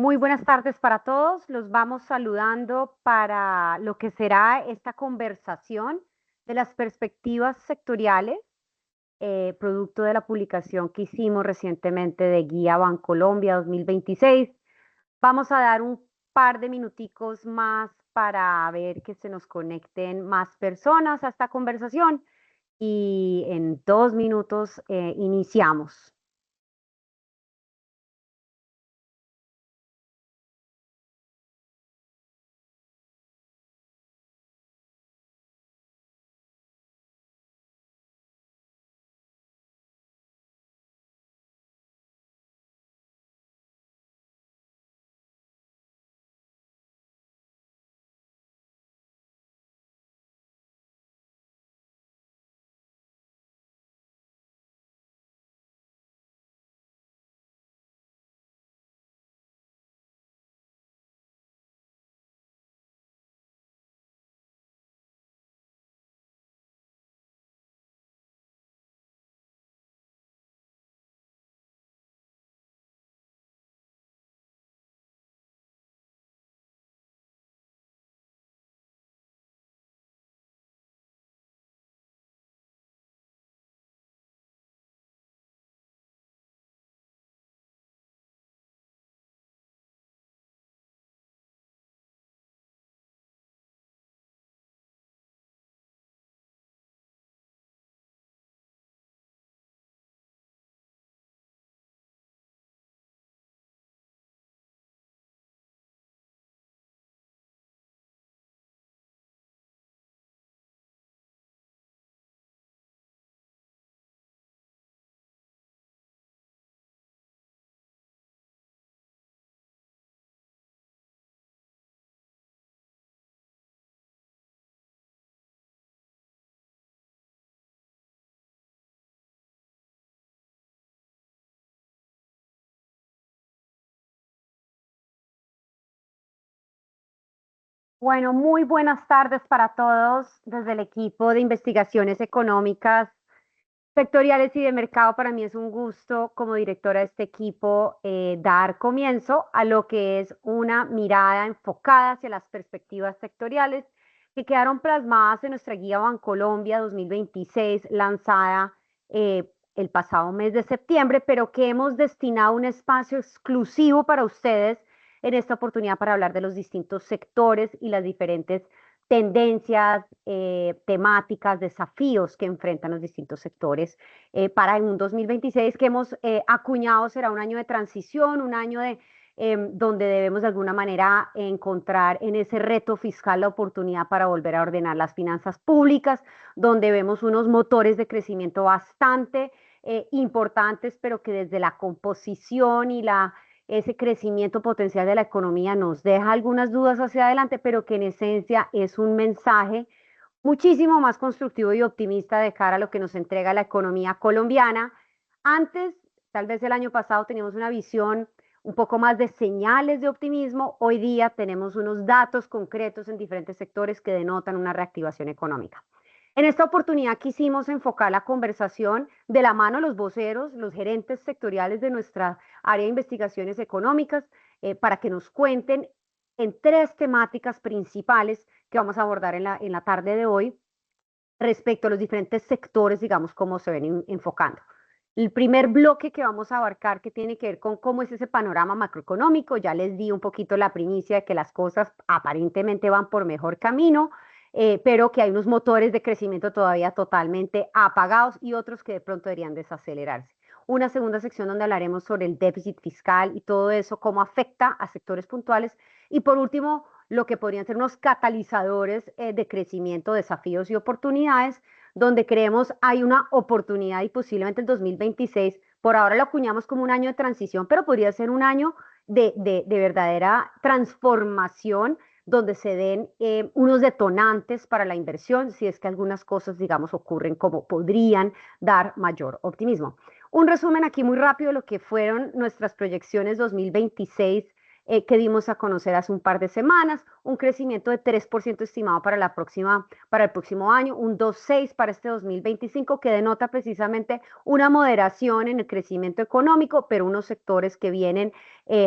Muy buenas tardes para todos. Los vamos saludando para lo que será esta conversación de las perspectivas sectoriales, producto de la publicación que hicimos recientemente de Guía Bancolombia 2026. Vamos a dar un par de minuticos más para ver que se nos conecten más personas a esta conversación y en 2 minutos iniciamos. Bueno, muy buenas tardes para todos desde el equipo de investigaciones económicas sectoriales y de mercado. Para mí es un gusto como directora de este equipo dar comienzo a lo que es una mirada enfocada hacia las perspectivas sectoriales que quedaron plasmadas en nuestra guía Bancolombia 2026 lanzada el pasado mes de septiembre, pero que hemos destinado un espacio exclusivo para ustedes en esta oportunidad para hablar de los distintos sectores y las diferentes tendencias, temáticas, desafíos que enfrentan los distintos sectores para un 2026 que hemos acuñado será un año de transición, un año donde debemos de alguna manera encontrar en ese reto fiscal la oportunidad para volver a ordenar las finanzas públicas, donde vemos unos motores de crecimiento bastante importantes, pero que desde la composición y ese crecimiento potencial de la economía nos deja algunas dudas hacia adelante, pero que en esencia es un mensaje muchísimo más constructivo y optimista de cara a lo que nos entrega la economía colombiana. Antes, tal vez el año pasado, teníamos una visión un poco más de señales de optimismo. Hoy día tenemos unos datos concretos en diferentes sectores que denotan una reactivación económica. En esta oportunidad quisimos enfocar la conversación de la mano de los voceros, los gerentes sectoriales de nuestra área de investigaciones económicas, para que nos cuenten en tres temáticas principales que vamos a abordar en la tarde de hoy respecto a los diferentes sectores, digamos, cómo se ven enfocando. El primer bloque que vamos a abarcar que tiene que ver con cómo es ese panorama macroeconómico, ya les di un poquito la primicia de que las cosas aparentemente van por mejor camino, pero que hay unos motores de crecimiento todavía totalmente apagados y otros que de pronto deberían desacelerarse. Una segunda sección donde hablaremos sobre el déficit fiscal y todo eso, cómo afecta a sectores puntuales. Y por último, lo que podrían ser unos catalizadores de crecimiento, desafíos y oportunidades, donde creemos hay una oportunidad y posiblemente el 2026, por ahora lo acuñamos como un año de transición, pero podría ser un año de verdadera transformación donde se den unos detonantes para la inversión, si es que algunas cosas, digamos, ocurren como podrían dar mayor optimismo. Un resumen aquí muy rápido de lo que fueron nuestras proyecciones 2026 que dimos a conocer hace un par de semanas, un crecimiento de 3% estimado para para el próximo año, un 2,6 para este 2025, que denota precisamente una moderación en el crecimiento económico, pero unos sectores que vienen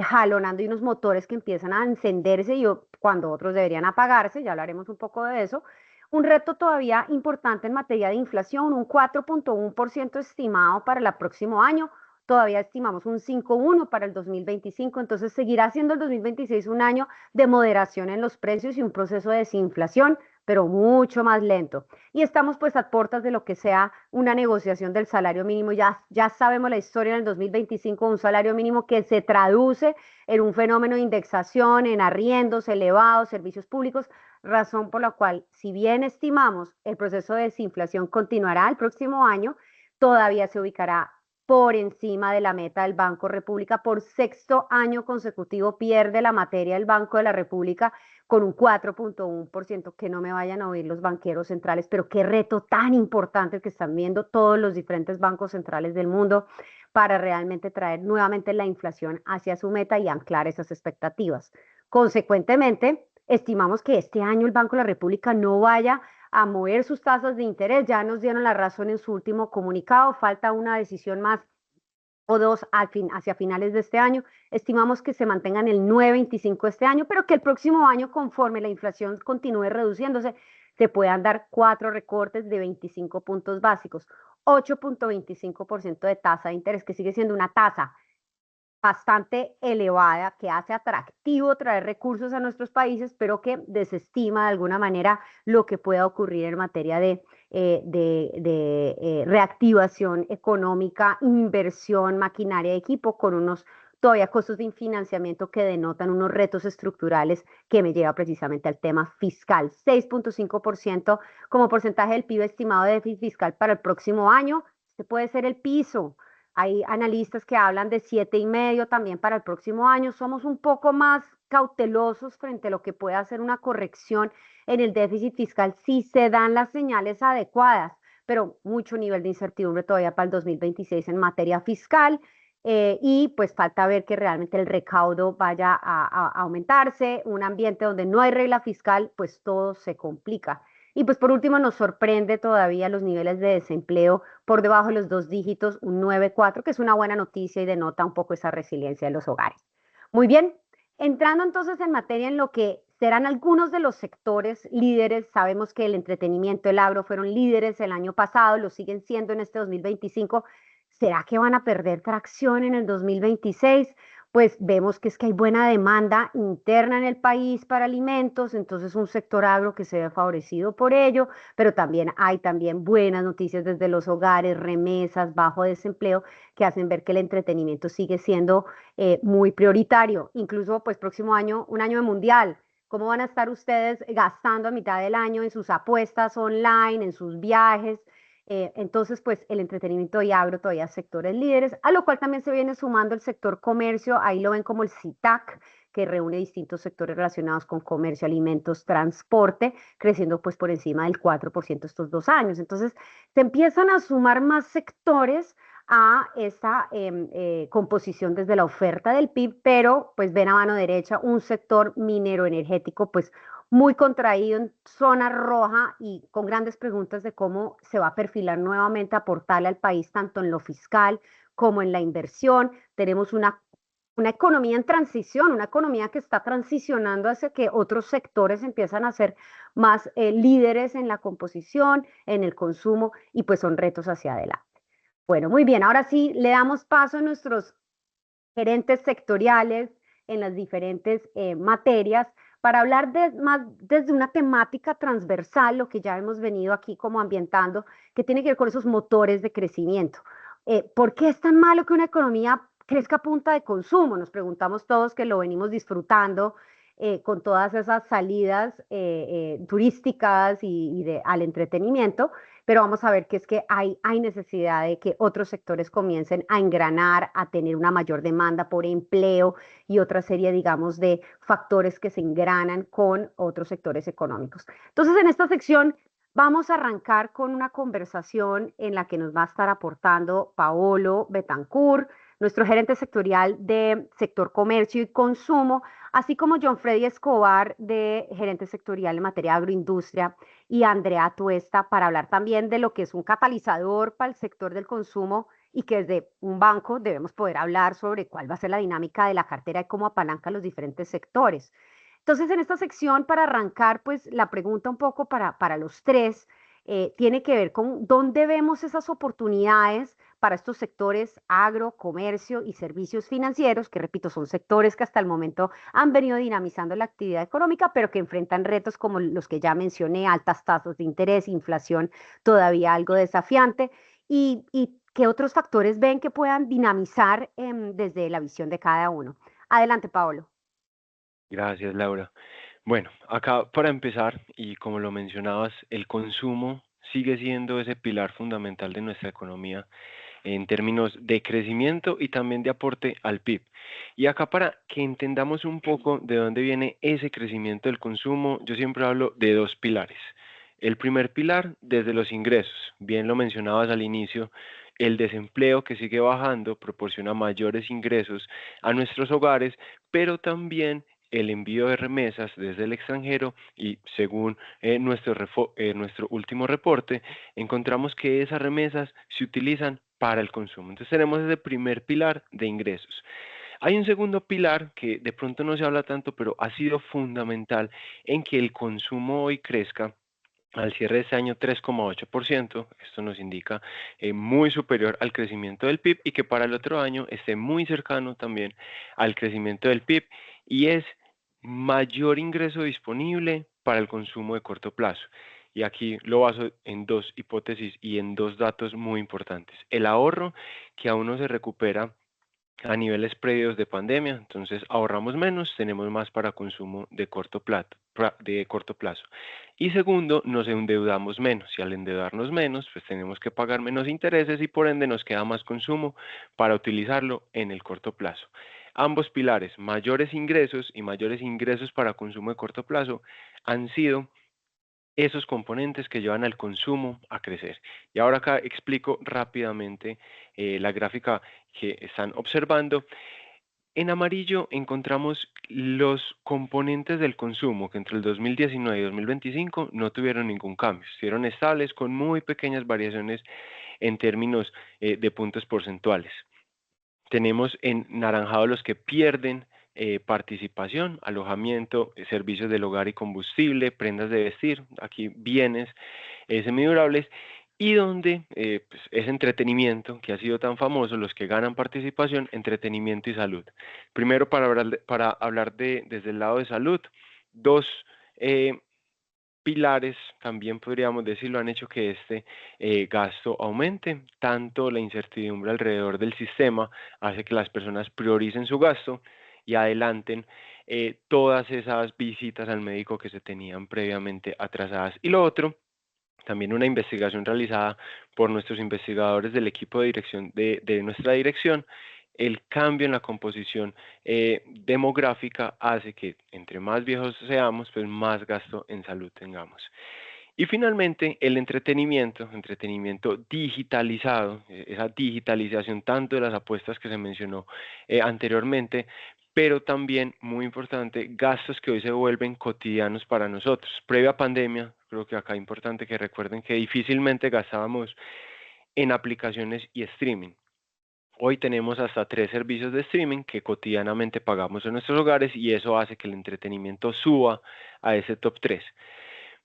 jalonando y unos motores que empiezan a encenderse cuando otros deberían apagarse, ya hablaremos un poco de eso. Un reto todavía importante en materia de inflación, un 4,1% estimado para el próximo año. Todavía estimamos un 5,1 para el 2025, entonces seguirá siendo el 2026 un año de moderación en los precios y un proceso de desinflación, pero mucho más lento. Y estamos pues a puertas de lo que sea una negociación del salario mínimo. Ya sabemos la historia en el 2025, un salario mínimo que se traduce en un fenómeno de indexación, en arriendos elevados, servicios públicos, razón por la cual, si bien estimamos el proceso de desinflación continuará el próximo año, todavía se ubicará por encima de la meta del Banco República. Por sexto año consecutivo pierde la materia del Banco de la República con un 4,1%, que no me vayan a oír los banqueros centrales, pero qué reto tan importante que están viendo todos los diferentes bancos centrales del mundo para realmente traer nuevamente la inflación hacia su meta y anclar esas expectativas. Consecuentemente, estimamos que este año el Banco de la República no vaya a mover sus tasas de interés. Ya nos dieron la razón en su último comunicado, falta una decisión más o dos hacia finales de este año. Estimamos que se mantengan el 9,25 este año, pero que el próximo año, conforme la inflación continúe reduciéndose, se puedan dar 4 recortes de 25 puntos básicos, 8,25% de tasa de interés, que sigue siendo una tasa bastante elevada, que hace atractivo traer recursos a nuestros países, pero que desestima de alguna manera lo que pueda ocurrir en materia de reactivación económica, inversión, maquinaria, equipo, con unos todavía costos de financiamiento que denotan unos retos estructurales, que me lleva precisamente al tema fiscal. 6,5% como porcentaje del PIB estimado de déficit fiscal para el próximo año. Este puede ser el piso. Hay analistas que hablan de 7,5 también para el próximo año. Somos un poco más cautelosos frente a lo que pueda ser una corrección en el déficit fiscal si se dan las señales adecuadas, pero mucho nivel de incertidumbre todavía para el 2026 en materia fiscal. Y pues falta ver que realmente el recaudo vaya a aumentarse. Un ambiente donde no hay regla fiscal, pues todo se complica. Y pues por último nos sorprende todavía los niveles de desempleo por debajo de los 2 dígitos, un 9,4, que es una buena noticia y denota un poco esa resiliencia de los hogares. Muy bien, entrando entonces en materia en lo que serán algunos de los sectores líderes. Sabemos que el entretenimiento, el agro fueron líderes el año pasado, lo siguen siendo en este 2025. ¿Será que van a perder tracción en el 2026? Pues vemos que es que hay buena demanda interna en el país para alimentos, entonces un sector agro que se ve favorecido por ello, pero también hay buenas noticias desde los hogares, remesas, bajo desempleo, que hacen ver que el entretenimiento sigue siendo muy prioritario. Incluso pues próximo año, un año de mundial. ¿Cómo van a estar ustedes gastando a mitad del año en sus apuestas online, en sus viajes? Entonces, pues el entretenimiento y agro todavía sectores líderes, a lo cual también se viene sumando el sector comercio. Ahí lo ven como el CITAC, que reúne distintos sectores relacionados con comercio, alimentos, transporte, creciendo pues por encima del 4% estos 2 años. Entonces, se empiezan a sumar más sectores a esta composición desde la oferta del PIB, pero pues ven a mano derecha un sector minero energético pues muy contraído en zona roja y con grandes preguntas de cómo se va a perfilar nuevamente, aportarle al país tanto en lo fiscal como en la inversión. Tenemos una economía en transición, una economía que está transicionando hacia que otros sectores empiezan a ser más líderes en la composición, en el consumo, y pues son retos hacia adelante. Bueno, muy bien, ahora sí le damos paso a nuestros gerentes sectoriales en las diferentes materias para hablar más desde una temática transversal, lo que ya hemos venido aquí como ambientando, que tiene que ver con esos motores de crecimiento. ¿Por qué es tan malo que una economía crezca a punta de consumo? Nos preguntamos todos, que lo venimos disfrutando con todas esas salidas turísticas al entretenimiento, pero vamos a ver que es que hay necesidad de que otros sectores comiencen a engranar, a tener una mayor demanda por empleo y otra serie, digamos, de factores que se engranan con otros sectores económicos. Entonces, en esta sección vamos a arrancar con una conversación en la que nos va a estar aportando Paolo Betancourt, nuestro gerente sectorial de sector comercio y consumo, así como John Freddy Escobar, de gerente sectorial en materia de agroindustria, y Andrea Tuesta, para hablar también de lo que es un catalizador para el sector del consumo y que desde un banco debemos poder hablar sobre cuál va a ser la dinámica de la cartera y cómo apalanca los diferentes sectores. Entonces, en esta sección, para arrancar, pues la pregunta un poco para los tres tiene que ver con dónde vemos esas oportunidades para estos sectores agro, comercio y servicios financieros, que repito, son sectores que hasta el momento han venido dinamizando la actividad económica, pero que enfrentan retos como los que ya mencioné, altas tasas de interés, inflación todavía algo desafiante, y qué otros factores ven que puedan dinamizar desde la visión de cada uno. Adelante, Paolo. Gracias, Laura. Bueno, acá para empezar, y como lo mencionabas, el consumo sigue siendo ese pilar fundamental de nuestra economía en términos de crecimiento y también de aporte al PIB. Y acá para que entendamos un poco de dónde viene ese crecimiento del consumo, yo siempre hablo de dos pilares. El primer pilar, desde los ingresos, bien lo mencionabas al inicio, el desempleo que sigue bajando proporciona mayores ingresos a nuestros hogares, pero también el envío de remesas desde el extranjero y según nuestro último reporte, encontramos que esas remesas se utilizan para el consumo. Entonces tenemos ese primer pilar de ingresos. Hay un segundo pilar que de pronto no se habla tanto, pero ha sido fundamental en que el consumo hoy crezca al cierre de este año 3,8%. Esto nos indica muy superior al crecimiento del PIB y que para el otro año esté muy cercano también al crecimiento del PIB y es mayor ingreso disponible para el consumo de corto plazo. Y aquí lo baso en dos hipótesis y en dos datos muy importantes. El ahorro que aún no se recupera a niveles previos de pandemia, entonces ahorramos menos, tenemos más para consumo de corto plazo. Y segundo, nos endeudamos menos y al endeudarnos menos, pues tenemos que pagar menos intereses y por ende nos queda más consumo para utilizarlo en el corto plazo. Ambos pilares, mayores ingresos y mayores ingresos para consumo de corto plazo, han sido esos componentes que llevan al consumo a crecer. Y ahora acá explico rápidamente la gráfica que están observando. En amarillo encontramos los componentes del consumo que entre el 2019 y 2025 no tuvieron ningún cambio, estuvieron estables con muy pequeñas variaciones en términos de puntos porcentuales. Tenemos en naranjado los que pierden participación, alojamiento, servicios del hogar y combustible, prendas de vestir, aquí bienes semidurables, y donde pues, es entretenimiento, que ha sido tan famoso, los que ganan participación, entretenimiento y salud. Primero, para hablar desde el lado de salud, dos eh, pilares, también podríamos decirlo, han hecho que este gasto aumente. Tanto la incertidumbre alrededor del sistema hace que las personas prioricen su gasto y adelanten todas esas visitas al médico que se tenían previamente atrasadas. Y lo otro, también una investigación realizada por nuestros investigadores del equipo de dirección de nuestra dirección, el cambio en la composición demográfica hace que entre más viejos seamos, pues más gasto en salud tengamos. Y finalmente, el entretenimiento digitalizado, esa digitalización tanto de las apuestas que se mencionó anteriormente, pero también, muy importante, gastos que hoy se vuelven cotidianos para nosotros. Previa pandemia, creo que acá es importante que recuerden que difícilmente gastábamos en aplicaciones y streaming. Hoy tenemos hasta 3 servicios de streaming que cotidianamente pagamos en nuestros hogares y eso hace que el entretenimiento suba a ese top 3.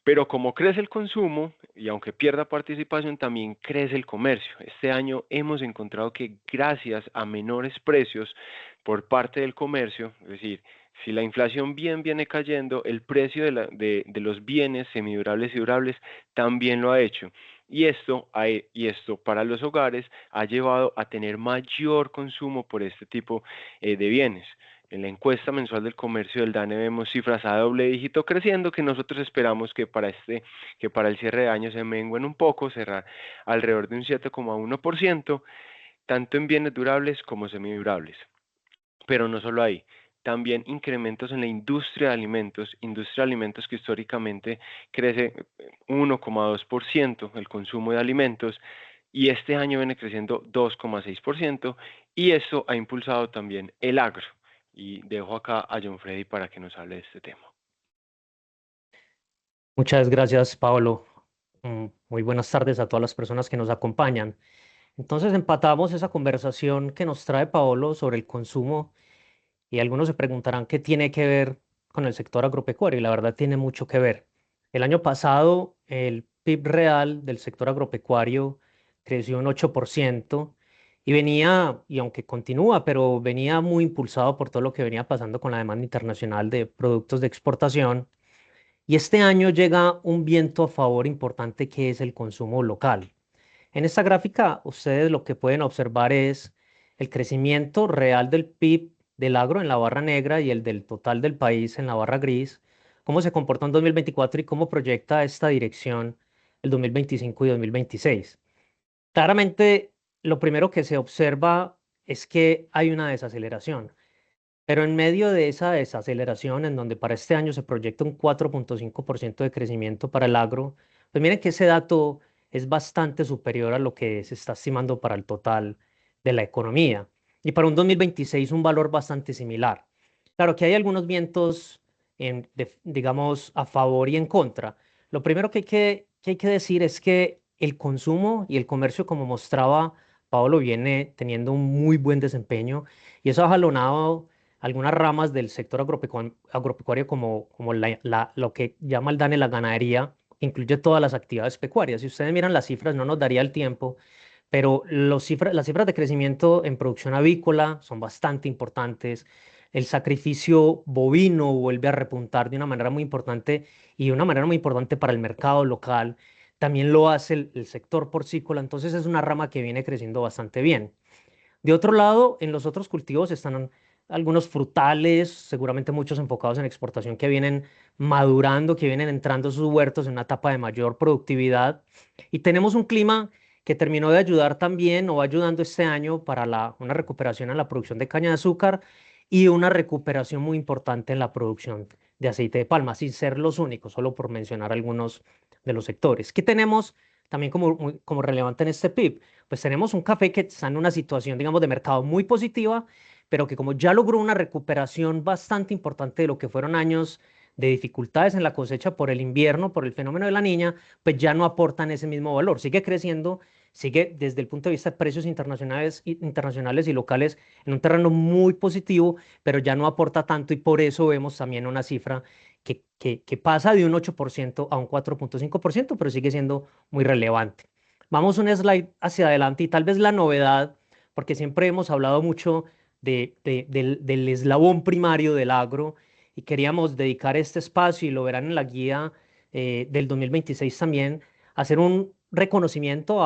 Pero como crece el consumo y aunque pierda participación, también crece el comercio. Este año hemos encontrado que gracias a menores precios por parte del comercio, es decir, si la inflación bien viene cayendo, el precio de los bienes semidurables y durables también lo ha hecho. Y esto para los hogares ha llevado a tener mayor consumo por este tipo de bienes. En la encuesta mensual del comercio del DANE vemos cifras a doble dígito creciendo que nosotros esperamos que para el cierre de año se mengüen un poco, cerrar alrededor de un 7,1%, tanto en bienes durables como semidurables. Pero no solo ahí, también incrementos en la industria de alimentos que históricamente crece 1,2% el consumo de alimentos, y este año viene creciendo 2,6%, y esto ha impulsado también el agro. Y dejo acá a John Freddy para que nos hable de este tema. Muchas gracias, Pablo. Muy buenas tardes a todas las personas que nos acompañan. Entonces empatamos esa conversación que nos trae Paolo sobre el consumo y algunos se preguntarán qué tiene que ver con el sector agropecuario y la verdad tiene mucho que ver. El año pasado el PIB real del sector agropecuario creció un 8% y venía, y aunque continúa, pero venía muy impulsado por todo lo que venía pasando con la demanda internacional de productos de exportación. Y este año llega un viento a favor importante que es el consumo local. En esta gráfica, ustedes lo que pueden observar es el crecimiento real del PIB del agro en la barra negra y el del total del país en la barra gris, cómo se comportó en 2024 y cómo proyecta esta dirección el 2025 y 2026. Claramente, lo primero que se observa es que hay una desaceleración. Pero en medio de esa desaceleración, en donde para este año se proyecta un 4,5% de crecimiento para el agro, pues miren que ese dato es bastante superior a lo que se está estimando para el total de la economía. Y para un 2026 un valor bastante similar. Claro que hay algunos vientos, digamos, a favor y en contra. Lo primero que hay que decir es que el consumo y el comercio, como mostraba Paolo, viene teniendo un muy buen desempeño y eso ha jalonado algunas ramas del sector agropecuario como lo que llama el DANE la ganadería, incluye todas las actividades pecuarias. Si ustedes miran las cifras, no nos daría el tiempo, pero las cifras de crecimiento en producción avícola son bastante importantes. El sacrificio bovino vuelve a repuntar de una manera muy importante y de una manera muy importante para el mercado local. También lo hace el sector porcícola, entonces es una rama que viene creciendo bastante bien. De otro lado, en los otros cultivos están algunos frutales, seguramente muchos enfocados en exportación que vienen madurando, que vienen entrando a sus huertos en una etapa de mayor productividad. Y tenemos un clima que terminó de ayudar también o va ayudando este año para una recuperación en la producción de caña de azúcar y una recuperación muy importante en la producción de aceite de palma, sin ser los únicos, solo por mencionar algunos de los sectores. ¿Qué tenemos también como relevante en este PIB? Pues tenemos un café que está en una situación, digamos, de mercado muy positiva, pero que como ya logró una recuperación bastante importante de lo que fueron años de dificultades en la cosecha por el invierno, por el fenómeno de la niña, pues ya no aportan ese mismo valor. Sigue creciendo, sigue desde el punto de vista de precios internacionales y locales en un terreno muy positivo, pero ya no aporta tanto y por eso vemos también una cifra que pasa de un 8% a un 4,5%, pero sigue siendo muy relevante. Vamos un slide hacia adelante y tal vez la novedad, porque siempre hemos hablado mucho del eslabón primario del agro y queríamos dedicar este espacio, y lo verán en la guía del 2026 también, hacer un reconocimiento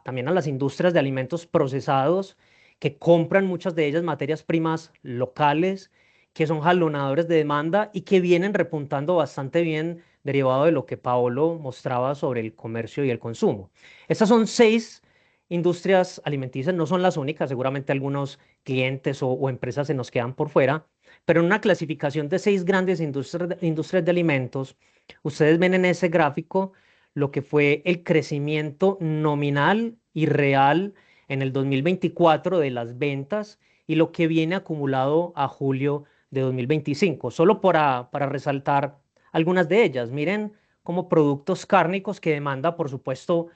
también a las industrias de alimentos procesados que compran muchas de ellas materias primas locales, que son jalonadores de demanda y que vienen repuntando bastante bien derivado de lo que Paolo mostraba sobre el comercio y el consumo. Estas son 6 industrias alimenticias, no son las únicas, seguramente algunos clientes o empresas se nos quedan por fuera, pero en una clasificación de 6 grandes industrias de alimentos, ustedes ven en ese gráfico lo que fue el crecimiento nominal y real en el 2024 de las ventas y lo que viene acumulado a julio de 2025. Solo para resaltar algunas de ellas, miren como productos cárnicos que demanda, por supuesto,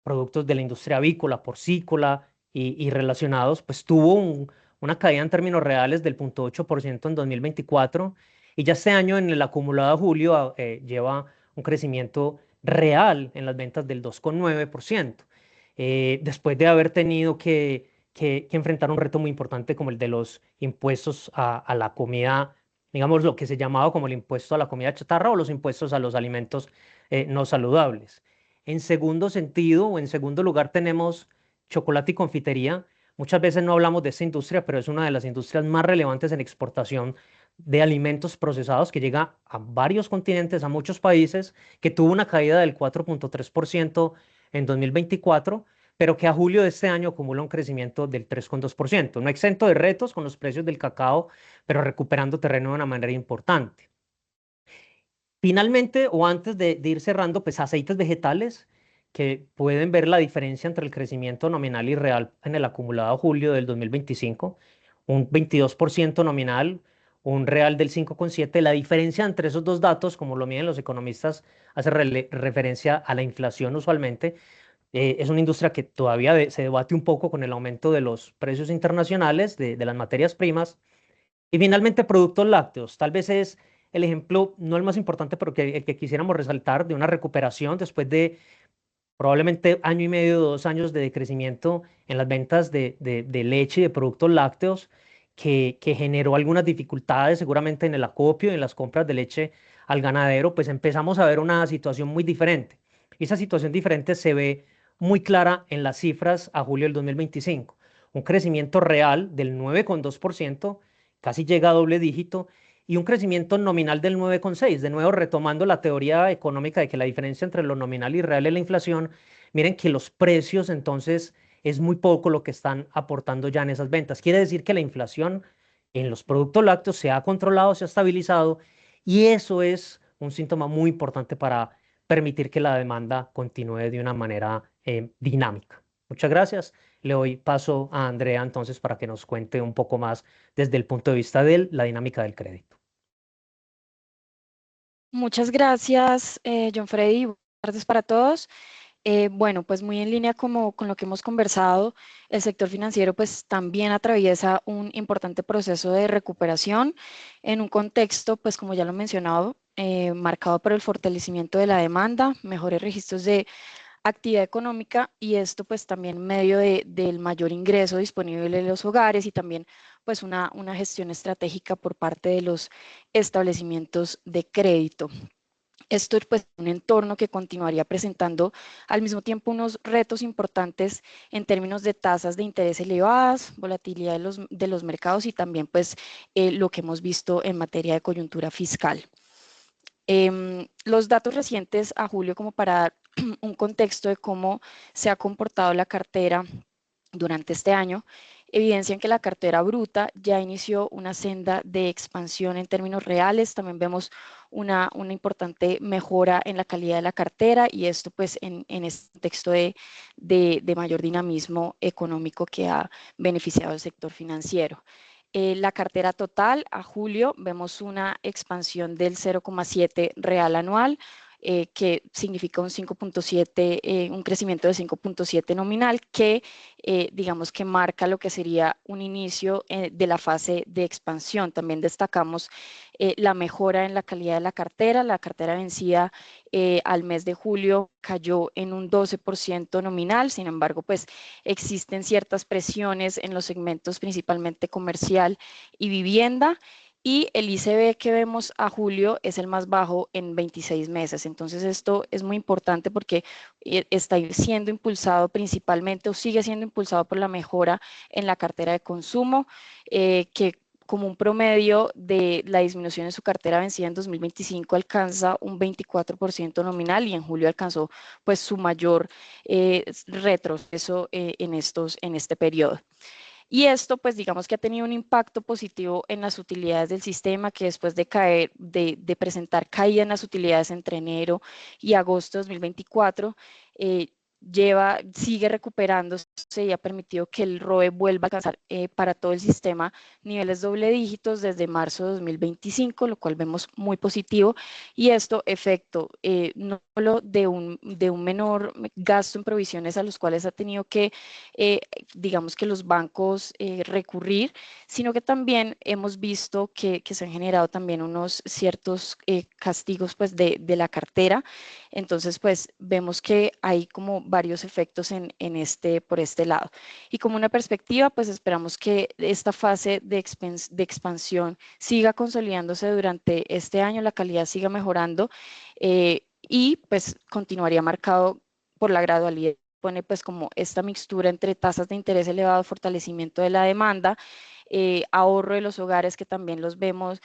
productos de la industria avícola, porcícola y relacionados, pues tuvo una caída en términos reales del 0,8% en 2024 y ya este año en el acumulado de julio lleva un crecimiento real en las ventas del 2,9%, después de haber tenido que enfrentar un reto muy importante como el de los impuestos a la comida, digamos lo que se llamaba como el impuesto a la comida chatarra o los impuestos a los alimentos no saludables. En segundo sentido, o en segundo lugar, tenemos chocolate y confitería. Muchas veces no hablamos de esta industria, pero es una de las industrias más relevantes en exportación de alimentos procesados que llega a varios continentes, a muchos países, que tuvo una caída del 4,3% en 2024, pero que a julio de este año acumula un crecimiento del 3,2%. No exento de retos con los precios del cacao, pero recuperando terreno de una manera importante. Finalmente, o antes de ir cerrando, pues aceites vegetales, que pueden ver la diferencia entre el crecimiento nominal y real en el acumulado julio del 2025, un 22% nominal, un real del 5,7%. La diferencia entre esos dos datos, como lo miden los economistas, hace referencia a la inflación usualmente. Es una industria que todavía se debate un poco con el aumento de los precios internacionales de las materias primas. Y finalmente, productos lácteos. Tal vez es el ejemplo, no el más importante, pero el que quisiéramos resaltar de una recuperación después de probablemente año y medio, 2 años de decrecimiento en las ventas de leche y de productos lácteos, que generó algunas dificultades seguramente en el acopio y en las compras de leche al ganadero. Pues empezamos a ver una situación muy diferente. Y esa situación diferente se ve muy clara en las cifras a julio del 2025. Un crecimiento real del 9,2%, casi llega a doble dígito, y un crecimiento nominal del 9,6%. De nuevo, retomando la teoría económica de que la diferencia entre lo nominal y real es la inflación, miren que los precios entonces es muy poco lo que están aportando ya en esas ventas. Quiere decir que la inflación en los productos lácteos se ha controlado, se ha estabilizado, y eso es un síntoma muy importante para permitir que la demanda continúe de una manera dinámica. Muchas gracias. Le doy paso a Andrea entonces para que nos cuente un poco más desde el punto de vista de la dinámica del crédito. Muchas gracias, John Freddy. Buenas tardes para todos. Bueno, pues muy en línea como con lo que hemos conversado, el sector financiero pues también atraviesa un importante proceso de recuperación en un contexto, pues como ya lo he mencionado, marcado por el fortalecimiento de la demanda, mejores registros de actividad económica y esto pues también en medio del mayor ingreso disponible en los hogares y también pues una gestión estratégica por parte de los establecimientos de crédito. Esto es pues un entorno que continuaría presentando al mismo tiempo unos retos importantes en términos de tasas de interés elevadas, volatilidad de los mercados y también pues lo que hemos visto en materia de coyuntura fiscal. Los datos recientes a julio, como para dar un contexto de cómo se ha comportado la cartera durante este año, evidencian que la cartera bruta ya inició una senda de expansión en términos reales. También vemos una importante mejora en la calidad de la cartera y esto pues en este contexto de mayor dinamismo económico que ha beneficiado al sector financiero. La cartera total a julio vemos una expansión del 0,7 real anual, que significa un 5,7, un crecimiento de 5,7 nominal, que digamos que marca lo que sería un inicio de la fase de expansión. También destacamos la mejora en la calidad de la cartera vencida al mes de julio cayó en un 12% nominal, sin embargo, pues existen ciertas presiones en los segmentos principalmente comercial y vivienda, y el ICB que vemos a julio es el más bajo en 26 meses. Entonces esto es muy importante porque está siendo impulsado principalmente o sigue siendo impulsado por la mejora en la cartera de consumo, que como un promedio de la disminución en su cartera vencida en 2025 alcanza un 24% nominal y en julio alcanzó pues su mayor retroceso en este periodo. Y esto, pues digamos que ha tenido un impacto positivo en las utilidades del sistema, que después de caer, de presentar caída en las utilidades entre enero y agosto de 2024, sigue recuperándose y ha permitido que el ROE vuelva a alcanzar para todo el sistema niveles doble dígitos desde marzo de 2025, lo cual vemos muy positivo. Y esto efecto no solo de un menor gasto en provisiones a los cuales ha tenido que digamos que los bancos recurrir, sino que también hemos visto que se han generado también unos ciertos castigos pues de la cartera. Entonces pues vemos que hay como varios efectos por este lado. Y como una perspectiva pues esperamos que esta fase de expansión siga consolidándose durante este año, la calidad siga mejorando y pues continuaría marcado por la gradualidad. Pone pues como esta mixtura entre tasas de interés elevado, fortalecimiento de la demanda ahorro de los hogares, que también los vemos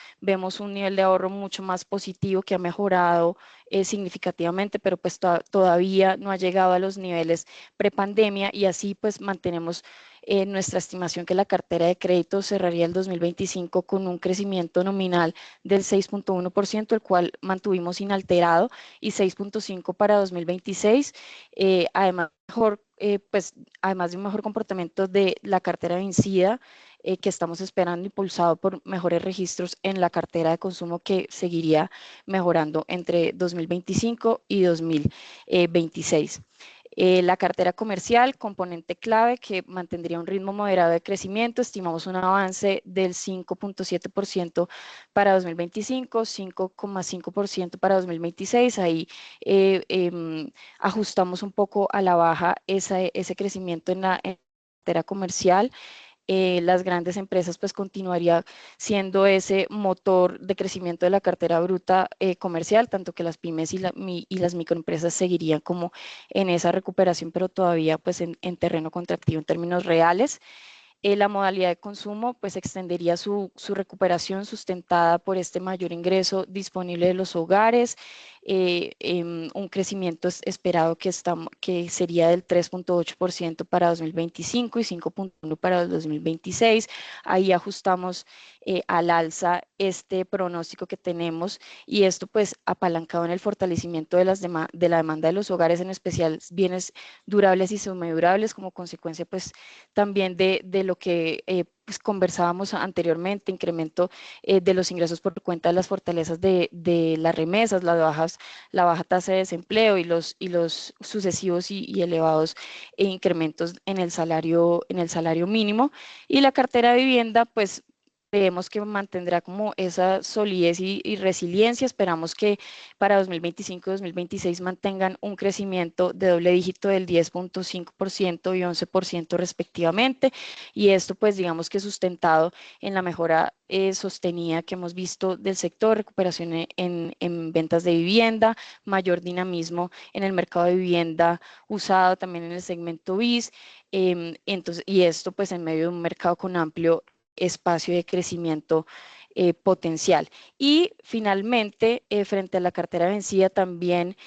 un nivel de ahorro mucho más positivo que ha mejorado significativamente, pero pues todavía no ha llegado a los niveles prepandemia, y así pues mantenemos nuestra estimación que la cartera de crédito cerraría el 2025 con un crecimiento nominal del 6.1%, el cual mantuvimos inalterado, y 6.5% para 2026. Además de un mejor comportamiento de la cartera vencida, que estamos esperando, impulsado por mejores registros en la cartera de consumo, que seguiría mejorando entre 2025 y 2026. La cartera comercial, componente clave que mantendría un ritmo moderado de crecimiento. Estimamos un avance del 5.7% para 2025, 5.5% para 2026. Ahí ajustamos un poco a la baja ese crecimiento en la cartera comercial. Las grandes empresas pues continuaría siendo ese motor de crecimiento de la cartera bruta comercial, tanto que las pymes y las microempresas seguirían como en esa recuperación, pero todavía pues en terreno contractivo en términos reales. La modalidad de consumo pues extendería su recuperación, sustentada por este mayor ingreso disponible de los hogares, un crecimiento esperado que sería del 3.8% para 2025 y 5.1% para 2026. Ahí ajustamos al alza este pronóstico que tenemos, y esto pues apalancado en el fortalecimiento de la demanda de los hogares, en especial bienes durables y semidurables, como consecuencia pues también de lo que pues conversábamos anteriormente, incremento de los ingresos por cuenta de las fortalezas de las remesas, la baja tasa de desempleo y los sucesivos y elevados incrementos en el salario mínimo. Y la cartera de vivienda, pues creemos que mantendrá como esa solidez y resiliencia. Esperamos que para 2025 y 2026 mantengan un crecimiento de doble dígito del 10.5% y 11% respectivamente, y esto pues digamos que sustentado en la mejora sostenida que hemos visto del sector, recuperación en ventas de vivienda, mayor dinamismo en el mercado de vivienda usado, también en el segmento BIS. Entonces, y esto pues en medio de un mercado con amplio espacio de crecimiento potencial. Y finalmente, frente a la cartera vencida, también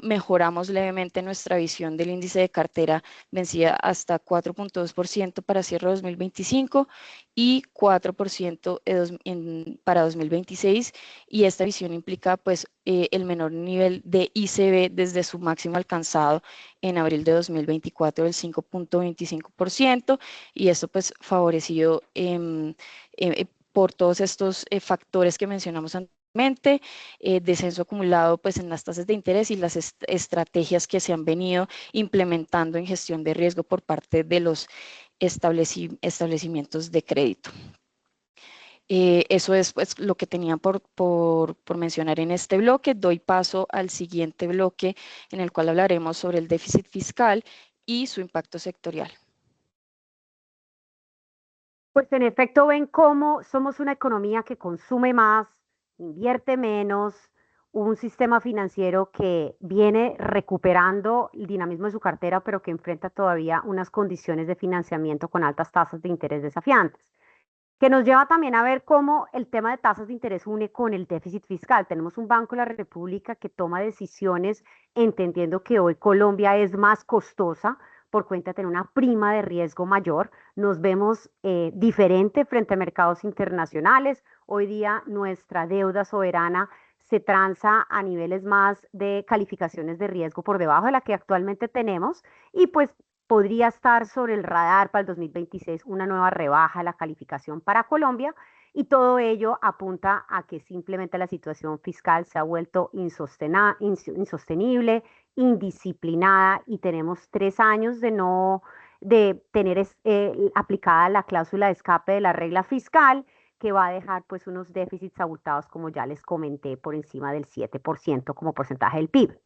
mejoramos levemente nuestra visión del índice de cartera vencida hasta 4.2% para cierre 2025 y 4% para 2026, y esta visión implica pues el menor nivel de ICB desde su máximo alcanzado en abril de 2024 del 5.25%, y esto pues favorecido por todos estos factores que mencionamos anteriormente, descenso acumulado pues en las tasas de interés y las estrategias que se han venido implementando en gestión de riesgo por parte de los establecimientos de crédito. Eso es pues lo que tenía por mencionar en este bloque. Doy paso al siguiente bloque, en el cual hablaremos sobre el déficit fiscal y su impacto sectorial. Pues en efecto ven cómo somos una economía que consume más, invierte menos, un sistema financiero que viene recuperando el dinamismo de su cartera, pero que enfrenta todavía unas condiciones de financiamiento con altas tasas de interés desafiantes, que nos lleva también a ver cómo el tema de tasas de interés une con el déficit fiscal. Tenemos un Banco de la República que toma decisiones entendiendo que hoy Colombia es más costosa por cuenta de tener una prima de riesgo mayor. Nos vemos diferente frente a mercados internacionales. Hoy día nuestra deuda soberana se transa a niveles más de calificaciones de riesgo por debajo de la que actualmente tenemos, y pues podría estar sobre el radar para el 2026 una nueva rebaja de la calificación para Colombia, y todo ello apunta a que simplemente la situación fiscal se ha vuelto insostenible, indisciplinada, y tenemos 3 años de tener aplicada la cláusula de escape de la regla fiscal, que va a dejar pues unos déficits abultados, como ya les comenté, por encima del 7% como porcentaje del PIB.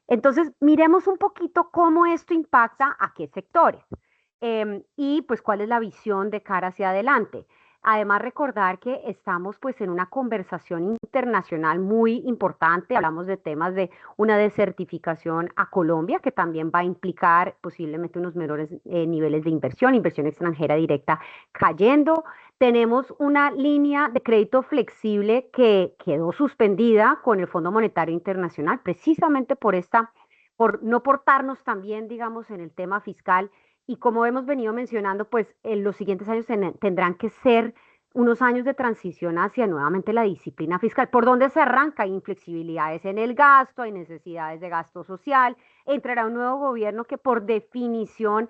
Entonces, miremos un poquito cómo esto impacta a qué sectores y pues cuál es la visión de cara hacia adelante. Además, recordar que estamos pues en una conversación internacional muy importante. Hablamos de temas de una desertificación a Colombia, que también va a implicar posiblemente unos menores niveles de inversión extranjera directa cayendo. Tenemos una línea de crédito flexible que quedó suspendida con el Fondo Monetario Internacional, precisamente por no portarnos también, digamos, en el tema fiscal. Y como hemos venido mencionando, pues en los siguientes años tendrán que ser unos años de transición hacia nuevamente la disciplina fiscal. ¿Por dónde se arranca? Hay inflexibilidades en el gasto, hay necesidades de gasto social, entrará un nuevo gobierno que por definición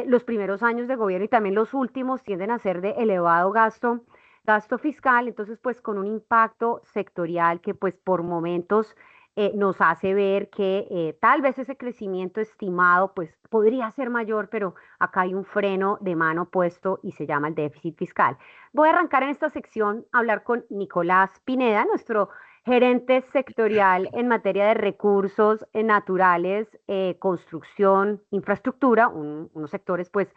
los primeros años de gobierno y también los últimos tienden a ser de elevado gasto fiscal, entonces pues con un impacto sectorial que pues por momentos nos hace ver que tal vez ese crecimiento estimado pues podría ser mayor, pero acá hay un freno de mano puesto y se llama el déficit fiscal. Voy a arrancar en esta sección a hablar con Nicolás Pineda, nuestro gerente sectorial en materia de recursos naturales, construcción, infraestructura, unos sectores pues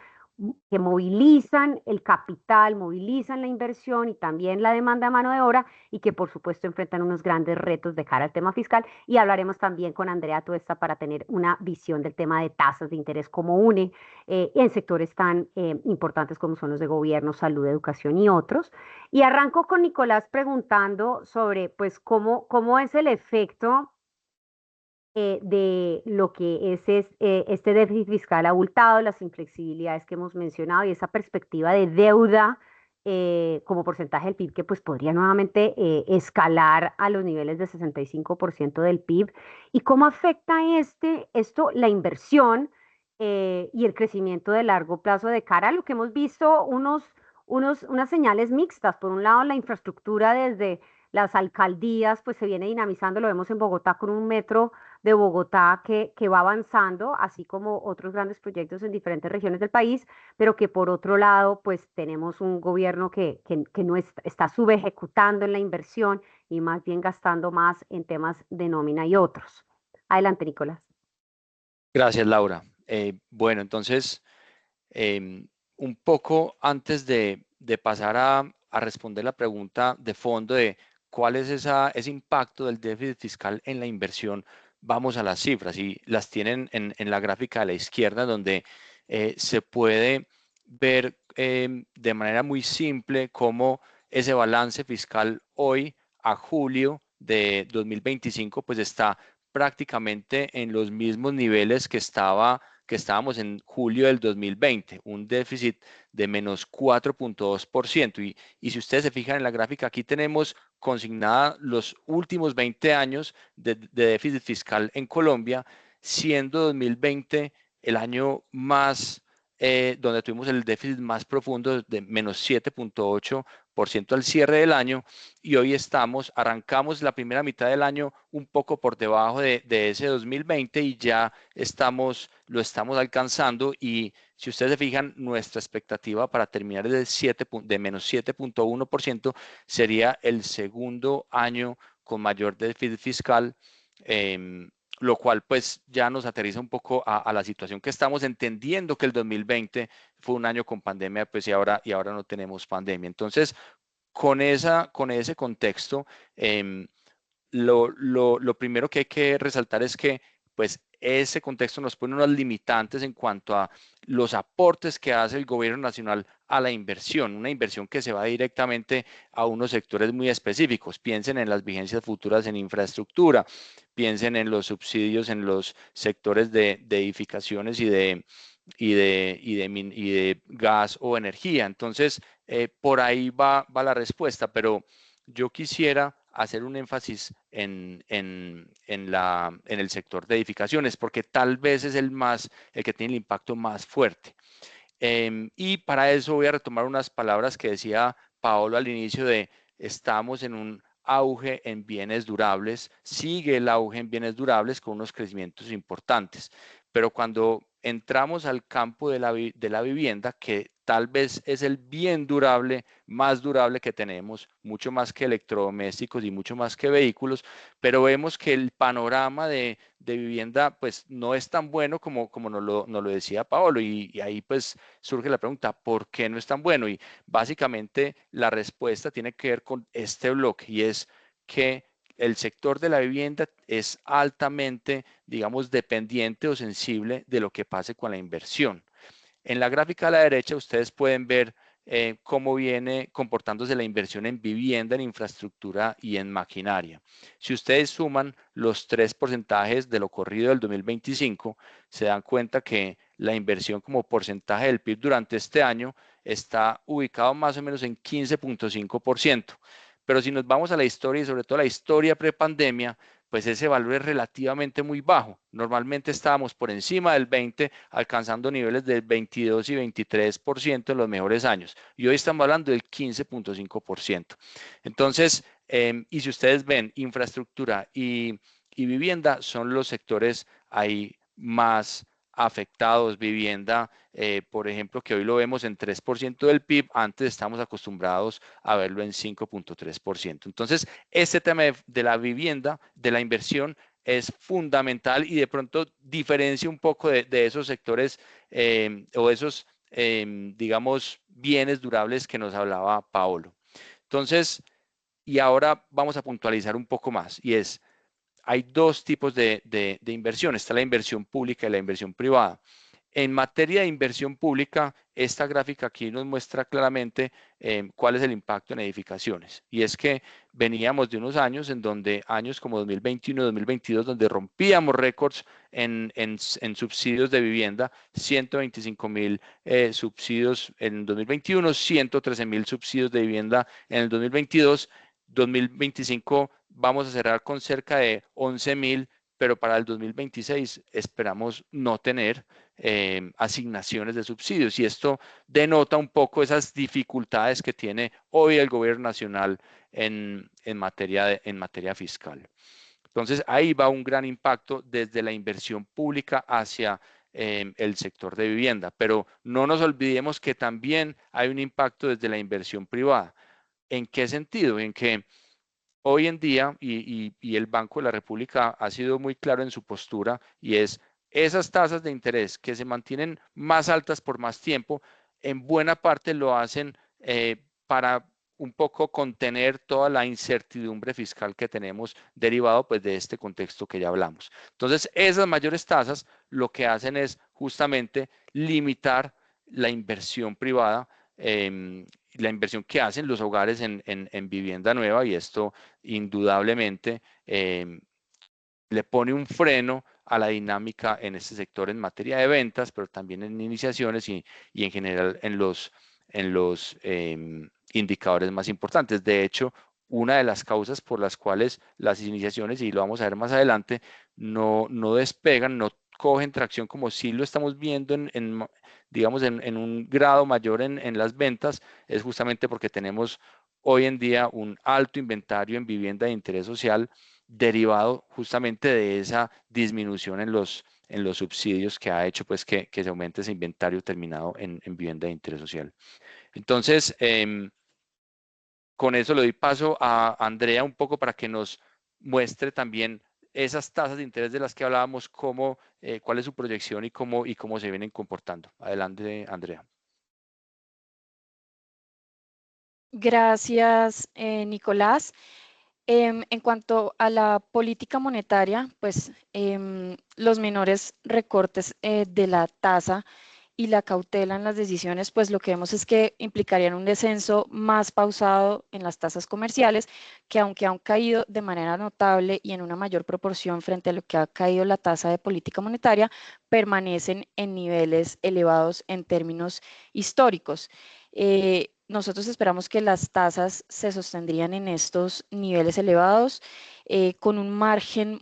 que movilizan el capital, movilizan la inversión y también la demanda de mano de obra y que por supuesto enfrentan unos grandes retos de cara al tema fiscal. Y hablaremos también con Andrea Tuesta para tener una visión del tema de tasas de interés como UNE en sectores tan importantes como son los de gobierno, salud, educación y otros. Y arranco con Nicolás preguntando sobre pues cómo es el efecto de lo que es este déficit fiscal abultado, las inflexibilidades que hemos mencionado y esa perspectiva de deuda como porcentaje del PIB que pues podría nuevamente escalar a los niveles de 65% del PIB. ¿Y cómo afecta esto la inversión y el crecimiento de largo plazo de cara a lo que hemos visto unas señales mixtas? Por un lado, la infraestructura desde las alcaldías pues se viene dinamizando, lo vemos en Bogotá con un metro de Bogotá que va avanzando, así como otros grandes proyectos en diferentes regiones del país, pero que por otro lado, pues tenemos un gobierno que no está subejecutando en la inversión y más bien gastando más en temas de nómina y otros. Adelante, Nicolás. Gracias, Laura. Bueno, entonces, un poco antes de pasar a responder la pregunta de fondo de cuál es ese impacto del déficit fiscal en la inversión, vamos a las cifras y las tienen en la gráfica de la izquierda, donde se puede ver de manera muy simple cómo ese balance fiscal hoy a julio de 2025 pues está prácticamente en los mismos niveles que estábamos en julio del 2020, un déficit de menos 4.2%. Y si ustedes se fijan en la gráfica, aquí tenemos consignada los últimos 20 años de déficit fiscal en Colombia, siendo 2020 el año más, donde tuvimos el déficit más profundo de menos 7.8% al cierre del año, y hoy arrancamos la primera mitad del año un poco por debajo de ese 2020 y ya lo estamos alcanzando. Y si ustedes se fijan, nuestra expectativa para terminar de menos 7.1% sería el segundo año con mayor déficit fiscal, lo cual pues ya nos aterriza un poco a la situación que estamos, entendiendo que el 2020 fue un año con pandemia, pues y ahora no tenemos pandemia. Entonces, con ese contexto, lo primero que hay que resaltar es que pues ese contexto nos pone unos limitantes en cuanto a los aportes que hace el gobierno nacional a la inversión, una inversión que se va directamente a unos sectores muy específicos. Piensen en las vigencias futuras en infraestructura, piensen en los subsidios en los sectores de edificaciones y de gas o energía. Entonces, por ahí va la respuesta, pero yo quisiera hacer un énfasis en el sector de edificaciones, porque tal vez es el que tiene el impacto más fuerte. Y para eso voy a retomar unas palabras que decía Paolo al inicio de estamos en un auge en bienes durables, sigue el auge en bienes durables con unos crecimientos importantes, pero cuando entramos al campo de la vivienda, que tal vez es el bien durable, más durable que tenemos, mucho más que electrodomésticos y mucho más que vehículos, pero vemos que el panorama de vivienda pues no es tan bueno como nos lo decía Paolo, y ahí pues surge la pregunta, ¿por qué no es tan bueno? Y básicamente la respuesta tiene que ver con este bloque, y es que el sector de la vivienda es altamente, digamos, dependiente o sensible de lo que pase con la inversión. En la gráfica a la derecha ustedes pueden ver cómo viene comportándose la inversión en vivienda, en infraestructura y en maquinaria. Si ustedes suman los 3 porcentajes de lo corrido del 2025, se dan cuenta que la inversión como porcentaje del PIB durante este año está ubicado más o menos en 15.5%. Pero si nos vamos a la historia y sobre todo a la historia prepandemia, pues ese valor es relativamente muy bajo. Normalmente estábamos por encima del 20, alcanzando niveles del 22 y 23% en los mejores años. Y hoy estamos hablando del 15.5%. Entonces, y si ustedes ven, infraestructura y vivienda son los sectores ahí más afectados. Vivienda, por ejemplo, que hoy lo vemos en 3% del PIB, antes estamos acostumbrados a verlo en 5.3%. Entonces, este tema de la vivienda, de la inversión, es fundamental y de pronto diferencia un poco de esos sectores o esos, digamos, bienes durables que nos hablaba Paolo. Entonces, y ahora vamos a puntualizar un poco más, y es, hay dos tipos de inversión. Está la inversión pública y la inversión privada. En materia de inversión pública, esta gráfica aquí nos muestra claramente cuál es el impacto en edificaciones. Y es que veníamos de unos años en donde, años como 2021 y 2022, donde rompíamos récords en subsidios de vivienda, 125.000 subsidios en 2021, 113.000 subsidios de vivienda en el 2022. 2025 vamos a cerrar con cerca de 11.000, pero para el 2026 esperamos no tener asignaciones de subsidios, y esto denota un poco esas dificultades que tiene hoy el gobierno nacional en materia fiscal. Entonces ahí va un gran impacto desde la inversión pública hacia el sector de vivienda, pero no nos olvidemos que también hay un impacto desde la inversión privada. ¿En qué sentido? En que hoy en día, y el Banco de la República ha sido muy claro en su postura, y es esas tasas de interés que se mantienen más altas por más tiempo, en buena parte lo hacen para un poco contener toda la incertidumbre fiscal que tenemos derivado pues de este contexto que ya hablamos. Entonces, esas mayores tasas lo que hacen es justamente limitar la inversión privada, la inversión que hacen los hogares en vivienda nueva, y esto indudablemente le pone un freno a la dinámica en este sector en materia de ventas, pero también en iniciaciones y en general en los indicadores más importantes. De hecho, una de las causas por las cuales las iniciaciones, y lo vamos a ver más adelante, no despegan, no cogen tracción como sí lo estamos viendo digamos, en un grado mayor en las ventas, es justamente porque tenemos hoy en día un alto inventario en vivienda de interés social, derivado justamente de esa disminución en los subsidios que ha hecho pues que se aumente ese inventario terminado en vivienda de interés social. Entonces, con eso le doy paso a Andrea un poco para que nos muestre también esas tasas de interés de las que hablábamos, cuál es su proyección y cómo se vienen comportando. Adelante, Andrea. Gracias, Nicolás. En cuanto a la política monetaria, pues los menores recortes de la tasa y la cautela en las decisiones, pues lo que vemos es que implicarían un descenso más pausado en las tasas comerciales, que aunque han caído de manera notable y en una mayor proporción frente a lo que ha caído la tasa de política monetaria, permanecen en niveles elevados en términos históricos. Nosotros esperamos que las tasas se sostendrían en estos niveles elevados, con un margen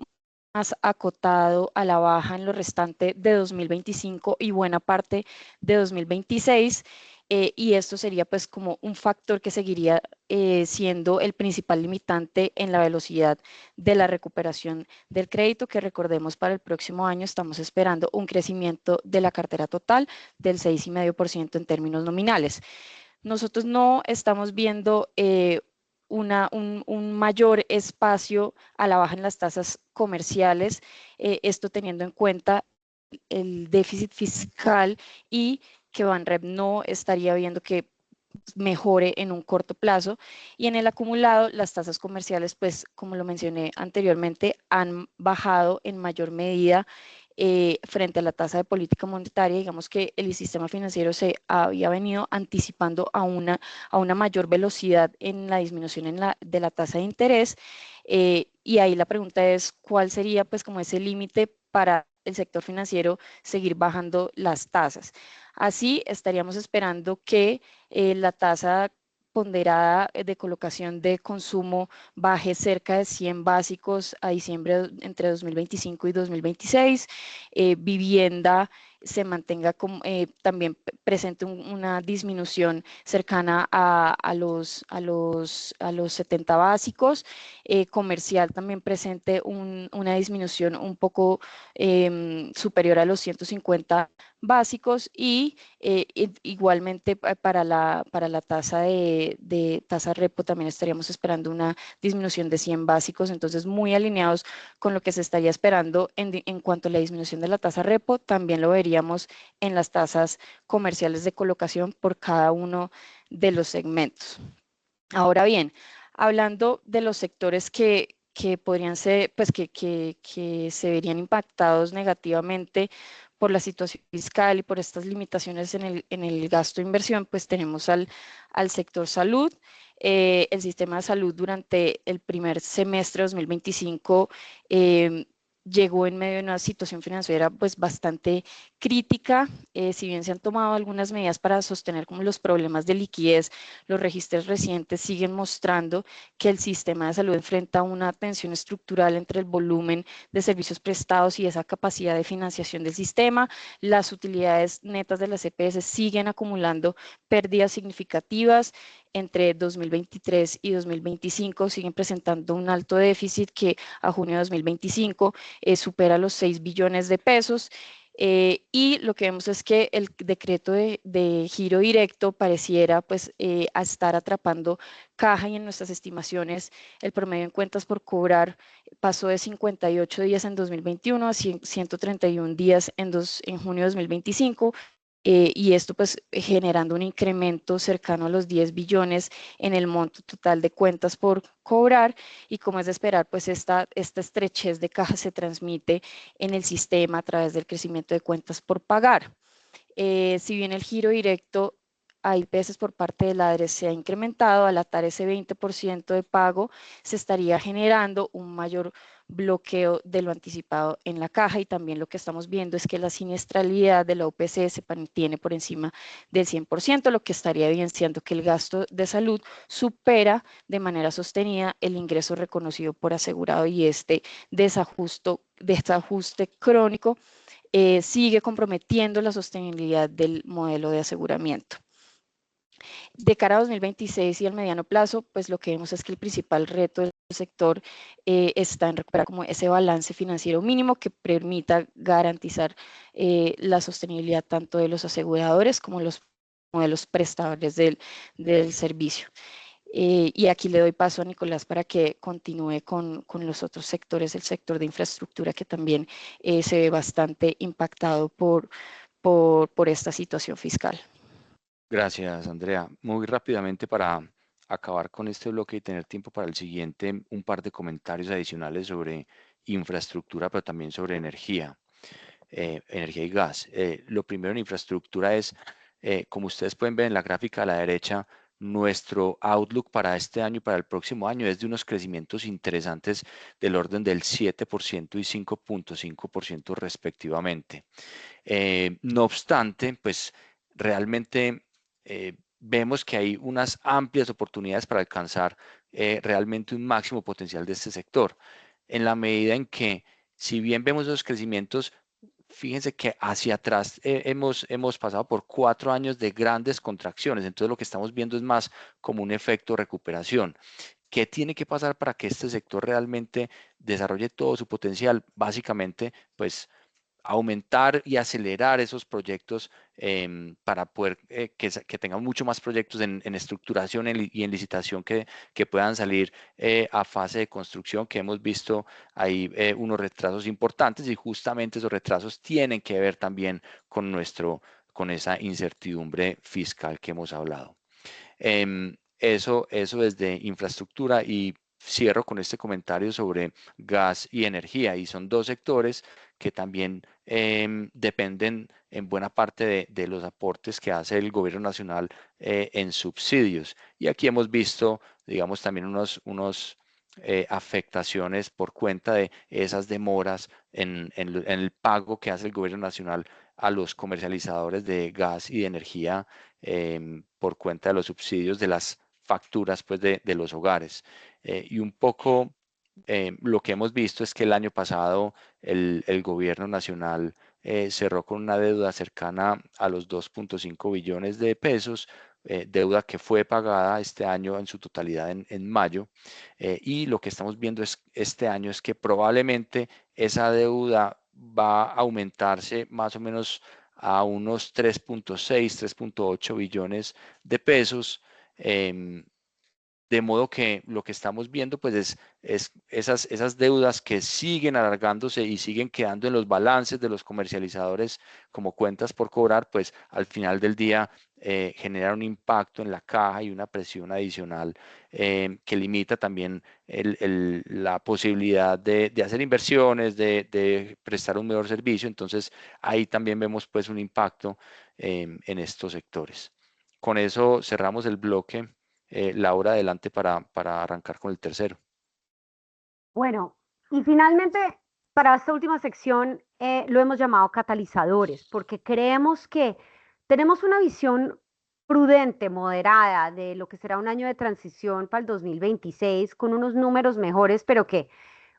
más acotado a la baja en lo restante de 2025 y buena parte de 2026, y esto sería pues como un factor que seguiría siendo el principal limitante en la velocidad de la recuperación del crédito, que recordemos para el próximo año estamos esperando un crecimiento de la cartera total del 6,5% en términos nominales. Nosotros no estamos viendo un mayor espacio a la baja en las tasas comerciales, esto teniendo en cuenta el déficit fiscal y que Banrep no estaría viendo que mejore en un corto plazo, y en el acumulado las tasas comerciales, pues como lo mencioné anteriormente, han bajado en mayor medida frente a la tasa de política monetaria. Digamos que el sistema financiero se había venido anticipando a una mayor velocidad en la disminución de la tasa de interés, y ahí la pregunta es cuál sería pues como ese límite para el sector financiero seguir bajando las tasas. Así estaríamos esperando que la tasa ponderada de colocación de consumo baje cerca de 100 básicos a diciembre entre 2025 y 2026. Vivienda se mantenga también presente una disminución cercana a los 70 básicos. Comercial también presente una disminución un poco superior a los 150 básicos, y igualmente para la tasa de tasa repo también estaríamos esperando una disminución de 100 básicos, entonces muy alineados con lo que se estaría esperando en cuanto a la disminución de la tasa repo. También lo veríamos en las tasas comerciales de colocación por cada uno de los segmentos. Ahora bien, hablando de los sectores que podrían ser, pues que se verían impactados negativamente por la situación fiscal y por estas limitaciones en el gasto de inversión, pues tenemos al sector salud. El sistema de salud durante el primer semestre de 2025 llegó en medio de una situación financiera pues bastante crítica. Si bien se han tomado algunas medidas para sostener como los problemas de liquidez, los registros recientes siguen mostrando que el sistema de salud enfrenta una tensión estructural entre el volumen de servicios prestados y esa capacidad de financiación del sistema. Las utilidades netas de las EPS siguen acumulando pérdidas significativas. Entre 2023 y 2025 siguen presentando un alto déficit que a junio de 2025 supera los 6 billones de pesos. Y lo que vemos es que el decreto de giro directo pareciera pues estar atrapando caja, y en nuestras estimaciones el promedio en cuentas por cobrar pasó de 58 días en 2021 a 131 días en junio de 2025. Y esto pues generando un incremento cercano a los 10 billones en el monto total de cuentas por cobrar, y como es de esperar, pues esta estrechez de caja se transmite en el sistema a través del crecimiento de cuentas por pagar. Si bien el giro directo a IPS por parte de la ADRES se ha incrementado, al atar ese 20% de pago, se estaría generando un mayor bloqueo de lo anticipado en la caja, y también lo que estamos viendo es que la siniestralidad de la UPC se mantiene por encima del 100%, lo que estaría evidenciando que el gasto de salud supera de manera sostenida el ingreso reconocido por asegurado, y este desajuste crónico sigue comprometiendo la sostenibilidad del modelo de aseguramiento. De cara a 2026 y al mediano plazo, pues lo que vemos es que el principal reto del sector está en recuperar como ese balance financiero mínimo que permita garantizar la sostenibilidad tanto de los aseguradores como los modelos prestadores del servicio. Y aquí le doy paso a Nicolás para que continúe con los otros sectores, el sector de infraestructura, que también se ve bastante impactado por esta situación fiscal. Gracias, Andrea. Muy rápidamente para acabar con este bloque y tener tiempo para el siguiente, un par de comentarios adicionales sobre infraestructura, pero también sobre energía, energía y gas. Lo primero en infraestructura es, como ustedes pueden ver en la gráfica a la derecha, nuestro outlook para este año y para el próximo año es de unos crecimientos interesantes del orden del 7% y 5.5% respectivamente. No obstante, pues realmente vemos que hay unas amplias oportunidades para alcanzar realmente un máximo potencial de este sector, en la medida en que, si bien vemos esos crecimientos, fíjense que hacia atrás hemos pasado por 4 años de grandes contracciones, entonces lo que estamos viendo es más como un efecto recuperación. ¿Qué tiene que pasar para que este sector realmente desarrolle todo su potencial? Básicamente, pues aumentar y acelerar esos proyectos para poder que tengan mucho más proyectos en estructuración y en licitación que puedan salir a fase de construcción, que hemos visto ahí unos retrasos importantes y justamente esos retrasos tienen que ver también con esa incertidumbre fiscal que hemos hablado. Eso desde infraestructura y cierro con este comentario sobre gas y energía y son dos sectores que también dependen en buena parte de los aportes que hace el gobierno nacional en subsidios. Y aquí hemos visto, digamos, también unos afectaciones por cuenta de esas demoras en el pago que hace el gobierno nacional a los comercializadores de gas y de energía por cuenta de los subsidios de las facturas pues, de los hogares. Y un poco lo que hemos visto es que el año pasado el gobierno nacional cerró con una deuda cercana a los 2.5 billones de pesos, deuda que fue pagada este año en su totalidad en mayo. Y lo que estamos viendo este año es que probablemente esa deuda va a aumentarse más o menos a unos 3.6, 3.8 billones de pesos. De modo que lo que estamos viendo pues es esas deudas que siguen alargándose y siguen quedando en los balances de los comercializadores como cuentas por cobrar, pues al final del día genera un impacto en la caja y una presión adicional que limita también la posibilidad de hacer inversiones, de prestar un mejor servicio. Entonces ahí también vemos pues un impacto en estos sectores. Con eso cerramos el bloque. Laura, adelante para arrancar con el tercero. Bueno, y finalmente, para esta última sección, lo hemos llamado catalizadores, porque creemos que tenemos una visión prudente, moderada de lo que será un año de transición para el 2026, con unos números mejores, pero que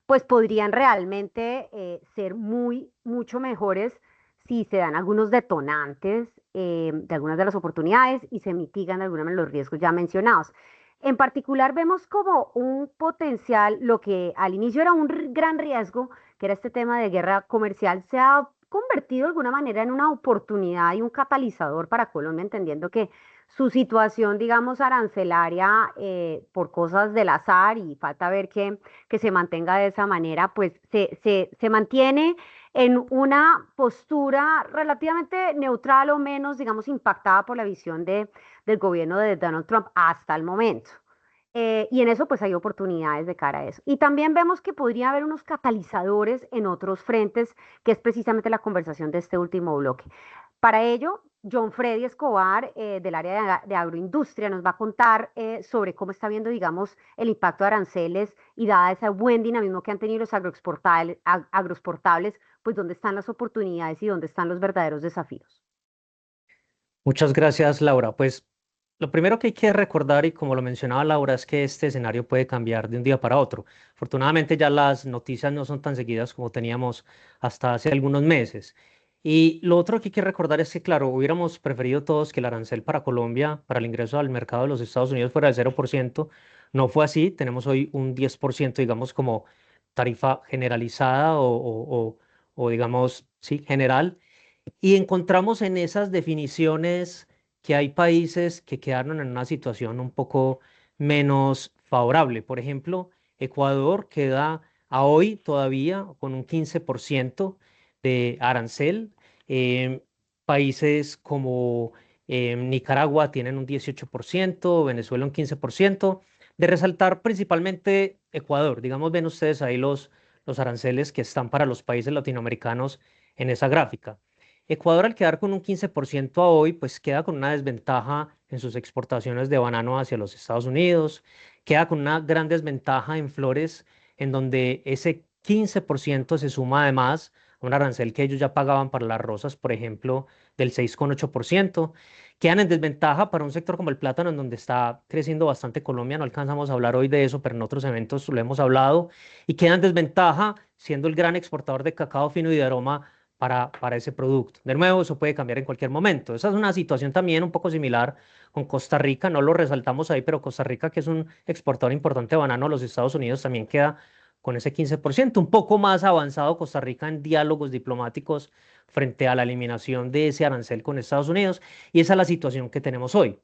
pues podrían realmente ser mucho mejores si se dan algunos detonantes de algunas de las oportunidades y se mitigan de alguna manera los riesgos ya mencionados. En particular, vemos como un potencial, lo que al inicio era un gran riesgo, que era este tema de guerra comercial, se ha convertido de alguna manera en una oportunidad y un catalizador para Colombia, entendiendo que su situación, digamos, arancelaria por cosas del azar y falta ver que se mantenga de esa manera, pues se mantiene en una postura relativamente neutral o menos, digamos, impactada por la visión del gobierno de Donald Trump hasta el momento. Y en eso pues hay oportunidades de cara a eso. Y también vemos que podría haber unos catalizadores en otros frentes, que es precisamente la conversación de este último bloque. Para ello, John Freddy Escobar, del área de agroindustria, nos va a contar sobre cómo está viendo, digamos, el impacto de aranceles y dada ese buen dinamismo que han tenido los agroexportables, pues dónde están las oportunidades y dónde están los verdaderos desafíos. Muchas gracias, Laura. Pues lo primero que hay que recordar, y como lo mencionaba Laura, es que este escenario puede cambiar de un día para otro. Afortunadamente ya las noticias no son tan seguidas como teníamos hasta hace algunos meses. Y lo otro que hay que recordar es que, claro, hubiéramos preferido todos que el arancel para Colombia, para el ingreso al mercado de los Estados Unidos fuera de 0%. No fue así. Tenemos hoy un 10%, digamos, como tarifa generalizada o digamos, sí, general. Y encontramos en esas definiciones que hay países que quedaron en una situación un poco menos favorable. Por ejemplo, Ecuador queda a hoy todavía con un 15% de arancel. Em, Países como Nicaragua tienen un 18%, Venezuela un 15%. De resaltar principalmente Ecuador. Digamos, ven ustedes ahí los aranceles que están para los países latinoamericanos en esa gráfica. Ecuador, al quedar con un 15% a hoy, pues queda con una desventaja en sus exportaciones de banano hacia los Estados Unidos, queda con una gran desventaja en flores, en donde ese 15% se suma además a un arancel que ellos ya pagaban para las rosas, por ejemplo, del 6,8%. Quedan en desventaja para un sector como el plátano, en donde está creciendo bastante Colombia. No alcanzamos a hablar hoy de eso, pero en otros eventos lo hemos hablado. Y queda en desventaja, siendo el gran exportador de cacao fino y de aroma para ese producto. De nuevo, eso puede cambiar en cualquier momento. Esa es una situación también un poco similar con Costa Rica, no lo resaltamos ahí, pero Costa Rica, que es un exportador importante de banano a los Estados Unidos, también queda con ese 15%, un poco más avanzado Costa Rica en diálogos diplomáticos frente a la eliminación de ese arancel con Estados Unidos, y esa es la situación que tenemos hoy.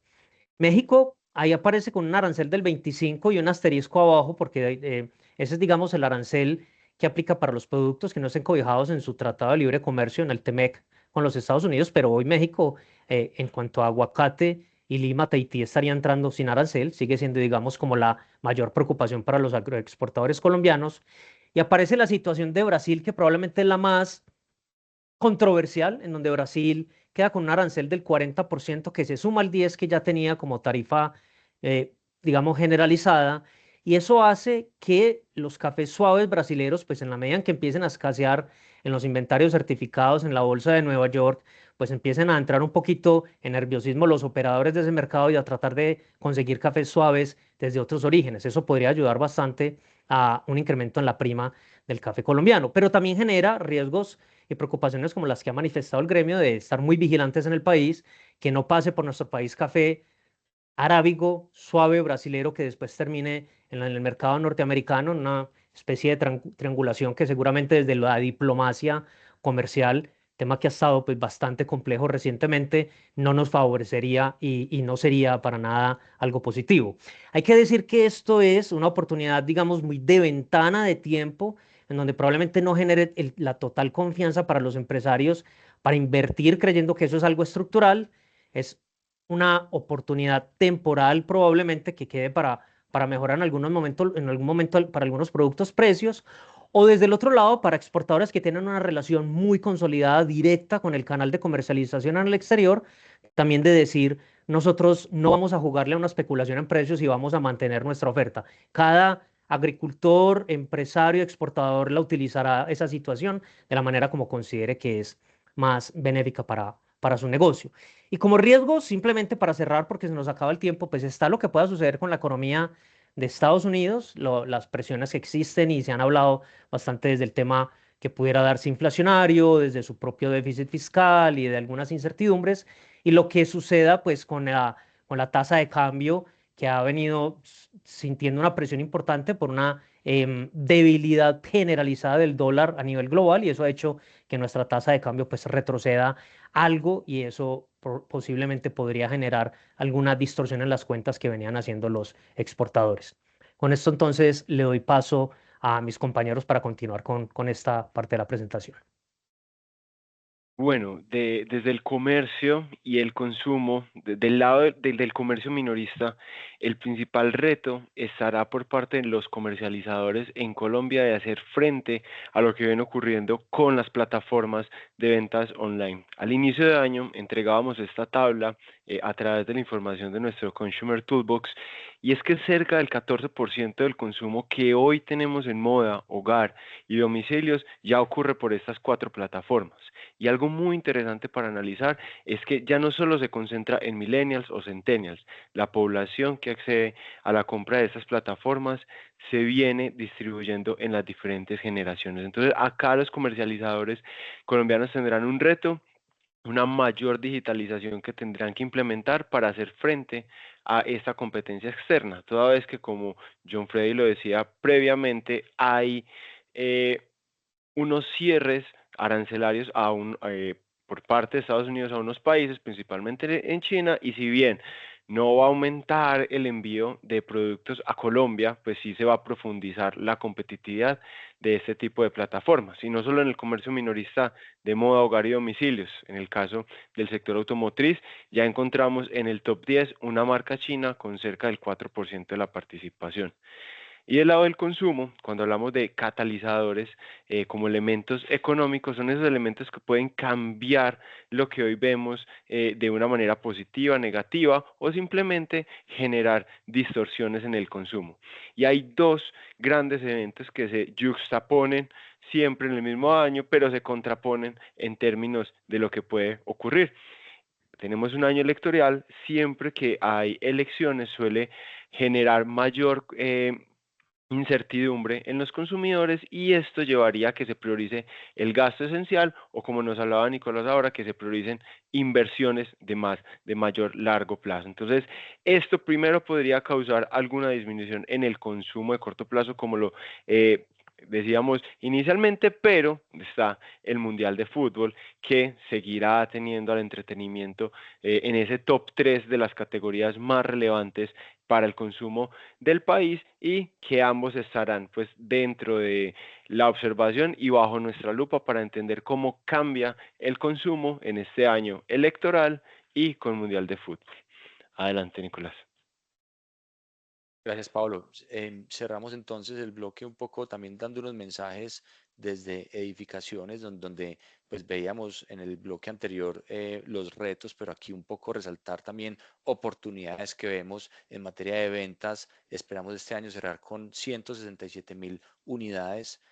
México ahí aparece con un arancel del 25 y un asterisco abajo, porque ese es, digamos, el arancel que aplica para los productos que no estén cobijados en su Tratado de Libre Comercio, en el TEMEC, con los Estados Unidos, pero hoy México, en cuanto a aguacate y lima, Tahití estaría entrando sin arancel, sigue siendo, digamos, como la mayor preocupación para los agroexportadores colombianos. Y aparece la situación de Brasil, que probablemente es la más controversial, en donde Brasil queda con un arancel del 40% que se suma al 10% que ya tenía como tarifa, digamos, generalizada. Y eso hace que los cafés suaves brasileros, pues en la medida en que empiecen a escasear en los inventarios certificados en la bolsa de Nueva York, pues empiecen a entrar un poquito en nerviosismo los operadores de ese mercado y a tratar de conseguir cafés suaves desde otros orígenes. Eso podría ayudar bastante a un incremento en la prima del café colombiano, pero también genera riesgos y preocupaciones como las que ha manifestado el gremio de estar muy vigilantes en el país, que no pase por nuestro país café arábigo, suave, brasilero, que después termine en el mercado norteamericano, una especie de triangulación que seguramente desde la diplomacia comercial, tema que ha estado pues bastante complejo recientemente, no nos favorecería y no sería para nada algo positivo. Hay que decir que esto es una oportunidad, digamos, muy de ventana de tiempo, en donde probablemente no genere la total confianza para los empresarios para invertir creyendo que eso es algo estructural. Es una oportunidad temporal probablemente que quede para mejorar en algún momento para algunos productos precios, o desde el otro lado para exportadores que tienen una relación muy consolidada, directa con el canal de comercialización en el exterior, también de decir, nosotros no vamos a jugarle a una especulación en precios y vamos a mantener nuestra oferta. Cada agricultor, empresario, exportador la utilizará esa situación de la manera como considere que es más benéfica para su negocio. Y como riesgo, simplemente para cerrar, porque se nos acaba el tiempo, pues está lo que pueda suceder con la economía de Estados Unidos, las presiones que existen y se han hablado bastante desde el tema que pudiera darse inflacionario, desde su propio déficit fiscal y de algunas incertidumbres, y lo que suceda pues con la tasa de cambio que ha venido sintiendo una presión importante por una debilidad generalizada del dólar a nivel global, y eso ha hecho que nuestra tasa de cambio pues retroceda algo, y eso posiblemente podría generar alguna distorsión en las cuentas que venían haciendo los exportadores. Con esto entonces le doy paso a mis compañeros para continuar con esta parte de la presentación. Bueno, desde el comercio y el consumo, del lado del comercio minorista, el principal reto estará por parte de los comercializadores en Colombia de hacer frente a lo que viene ocurriendo con las plataformas de ventas online. Al inicio de año entregábamos esta tabla a través de la información de nuestro Consumer Toolbox, y es que cerca del 14% del consumo que hoy tenemos en moda, hogar y domicilios ya ocurre por estas cuatro plataformas. Y algo muy interesante para analizar es que ya no solo se concentra en millennials o centennials, la población que accede a la compra de estas plataformas se viene distribuyendo en las diferentes generaciones. Entonces, acá los comercializadores colombianos tendrán un reto, una mayor digitalización que tendrán que implementar para hacer frente a esta competencia externa, toda vez que, como John Freddy lo decía previamente, hay unos cierres arancelarios por parte de Estados Unidos a unos países, principalmente en China, y si bien no va a aumentar el envío de productos a Colombia, pues sí se va a profundizar la competitividad de este tipo de plataformas, y no solo en el comercio minorista de moda, hogar y domicilios. En el caso del sector automotriz, ya encontramos en el top 10 una marca china con cerca del 4% de la participación. Y del lado del consumo, cuando hablamos de catalizadores como elementos económicos, son esos elementos que pueden cambiar lo que hoy vemos de una manera positiva, negativa, o simplemente generar distorsiones en el consumo. Y hay dos grandes eventos que se juxtaponen siempre en el mismo año, pero se contraponen en términos de lo que puede ocurrir. Tenemos un año electoral, siempre que hay elecciones suele generar mayor incertidumbre en los consumidores, y esto llevaría a que se priorice el gasto esencial, o como nos hablaba Nicolás ahora, que se prioricen inversiones de mayor largo plazo. Entonces, esto primero podría causar alguna disminución en el consumo de corto plazo, como lo decíamos inicialmente, pero está el Mundial de Fútbol, que seguirá teniendo al entretenimiento en ese top 3 de las categorías más relevantes para el consumo del país, y que ambos estarán pues dentro de la observación y bajo nuestra lupa para entender cómo cambia el consumo en este año electoral y con Mundial de Fútbol. Adelante, Nicolás. Gracias, Pablo. Cerramos entonces el bloque un poco también dando unos mensajes desde edificaciones, donde pues veíamos en el bloque anterior los retos, pero aquí un poco resaltar también oportunidades que vemos en materia de ventas. Esperamos este año cerrar con 167.000 unidades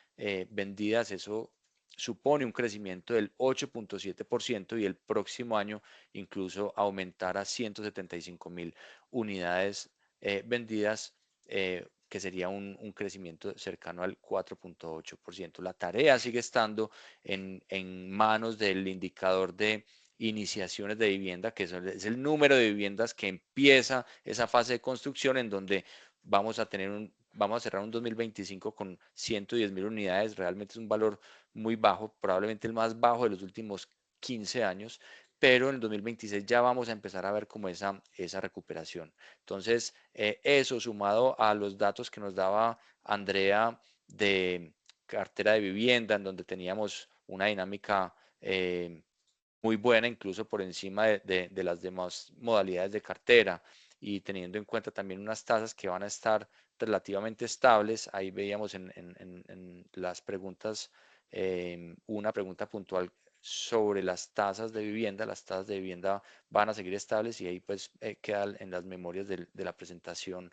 vendidas. Eso supone un crecimiento del 8.7%, y el próximo año incluso aumentar a 175.000 unidades vendidas, que sería un crecimiento cercano al 4.8%. La tarea sigue estando en manos del indicador de iniciaciones de vivienda, que es el número de viviendas que empieza esa fase de construcción, en donde vamos a cerrar un 2025 con 110.000 unidades. Realmente es un valor muy bajo, probablemente el más bajo de los últimos 15 años, pero en el 2026 ya vamos a empezar a ver como esa recuperación. Entonces, eso sumado a los datos que nos daba Andrea de cartera de vivienda, en donde teníamos una dinámica muy buena, incluso por encima de las demás modalidades de cartera, y teniendo en cuenta también unas tasas que van a estar relativamente estables. Ahí veíamos en las preguntas una pregunta puntual sobre las tasas de vivienda. Las tasas de vivienda van a seguir estables, y ahí pues quedan en las memorias de la presentación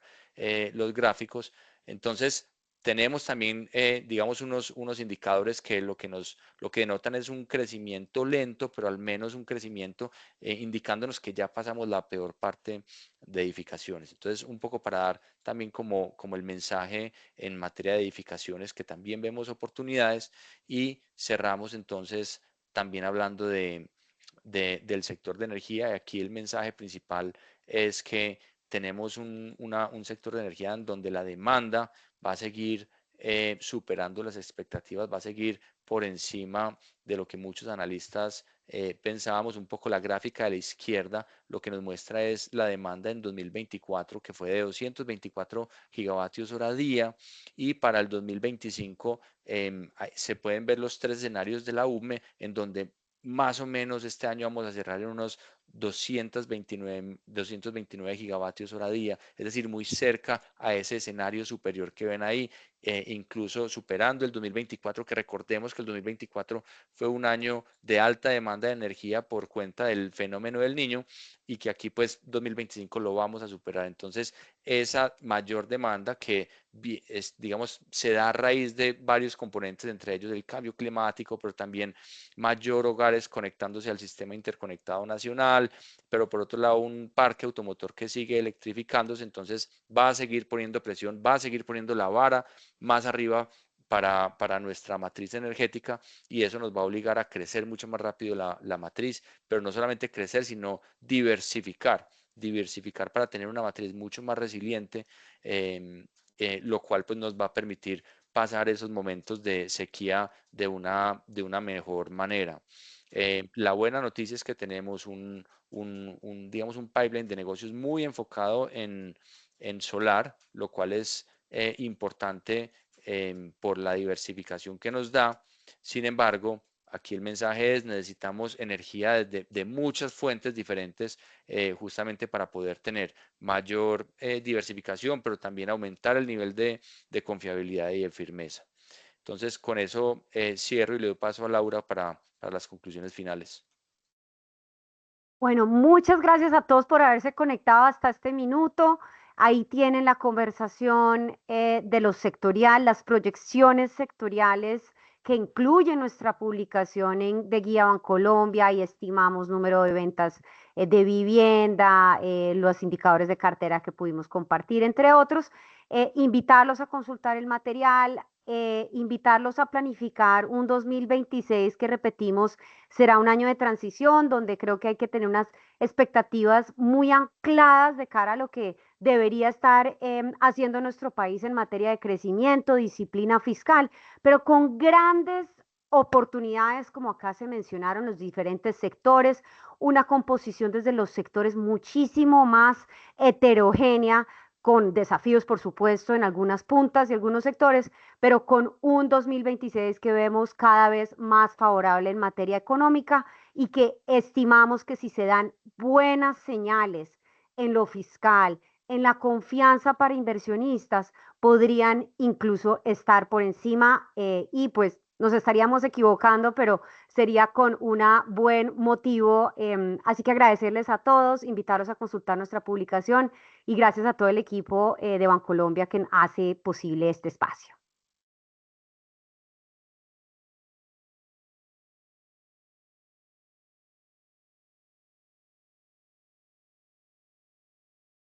los gráficos. Entonces, tenemos también, digamos, unos indicadores que lo que denotan es un crecimiento lento, pero al menos un crecimiento indicándonos que ya pasamos la peor parte de edificaciones. Entonces, un poco para dar también como el mensaje en materia de edificaciones, que también vemos oportunidades, y cerramos entonces también hablando del sector de energía. Y aquí el mensaje principal es que tenemos un sector de energía en donde la demanda va a seguir superando las expectativas, va a seguir por encima de lo que muchos analistas pensábamos. Un poco la gráfica de la izquierda lo que nos muestra es la demanda en 2024, que fue de 224 gigavatios hora día, y para el 2025 se pueden ver los tres escenarios de la UME, en donde más o menos este año vamos a cerrar en unos 229 gigavatios hora día, es decir, muy cerca a ese escenario superior que ven ahí, incluso superando el 2024, que recordemos que el 2024 fue un año de alta demanda de energía por cuenta del fenómeno del Niño, y que aquí pues 2025 lo vamos a superar. Entonces, esa mayor demanda que digamos, se da a raíz de varios componentes, entre ellos el cambio climático, pero también mayor hogares conectándose al sistema interconectado nacional, pero por otro lado un parque automotor que sigue electrificándose. Entonces va a seguir poniendo presión, va a seguir poniendo la vara más arriba para nuestra matriz energética, y eso nos va a obligar a crecer mucho más rápido la matriz, pero no solamente crecer, sino diversificar para tener una matriz mucho más resiliente, lo cual pues nos va a permitir pasar esos momentos de sequía de una mejor manera. La buena noticia es que tenemos digamos, un pipeline de negocios muy enfocado en solar, lo cual es importante por la diversificación que nos da. Sin embargo, aquí el mensaje es: necesitamos energía de muchas fuentes diferentes, justamente para poder tener mayor diversificación, pero también aumentar el nivel de confiabilidad y de firmeza. Entonces, con eso cierro y le doy paso a Laura para las conclusiones finales. Bueno, muchas gracias a todos por haberse conectado hasta este minuto. Ahí tienen la conversación de lo sectorial, las proyecciones sectoriales que incluye nuestra publicación de Guía Bancolombia, y estimamos número de ventas de vivienda, los indicadores de cartera que pudimos compartir, entre otros. Invitarlos a consultar el material, invitarlos a planificar un 2026 que repetimos será un año de transición, donde creo que hay que tener unas expectativas muy ancladas de cara a lo que debería estar haciendo nuestro país en materia de crecimiento, disciplina fiscal, pero con grandes oportunidades, como acá se mencionaron, los diferentes sectores, una composición desde los sectores muchísimo más heterogénea, con desafíos, por supuesto, en algunas puntas y algunos sectores, pero con un 2026 que vemos cada vez más favorable en materia económica y que estimamos que si se dan buenas señales en lo fiscal, en la confianza para inversionistas, podrían incluso estar por encima y pues nos estaríamos equivocando, pero sería con un buen motivo. Así que agradecerles a todos, invitarlos a consultar nuestra publicación y gracias a todo el equipo de Bancolombia que hace posible este espacio.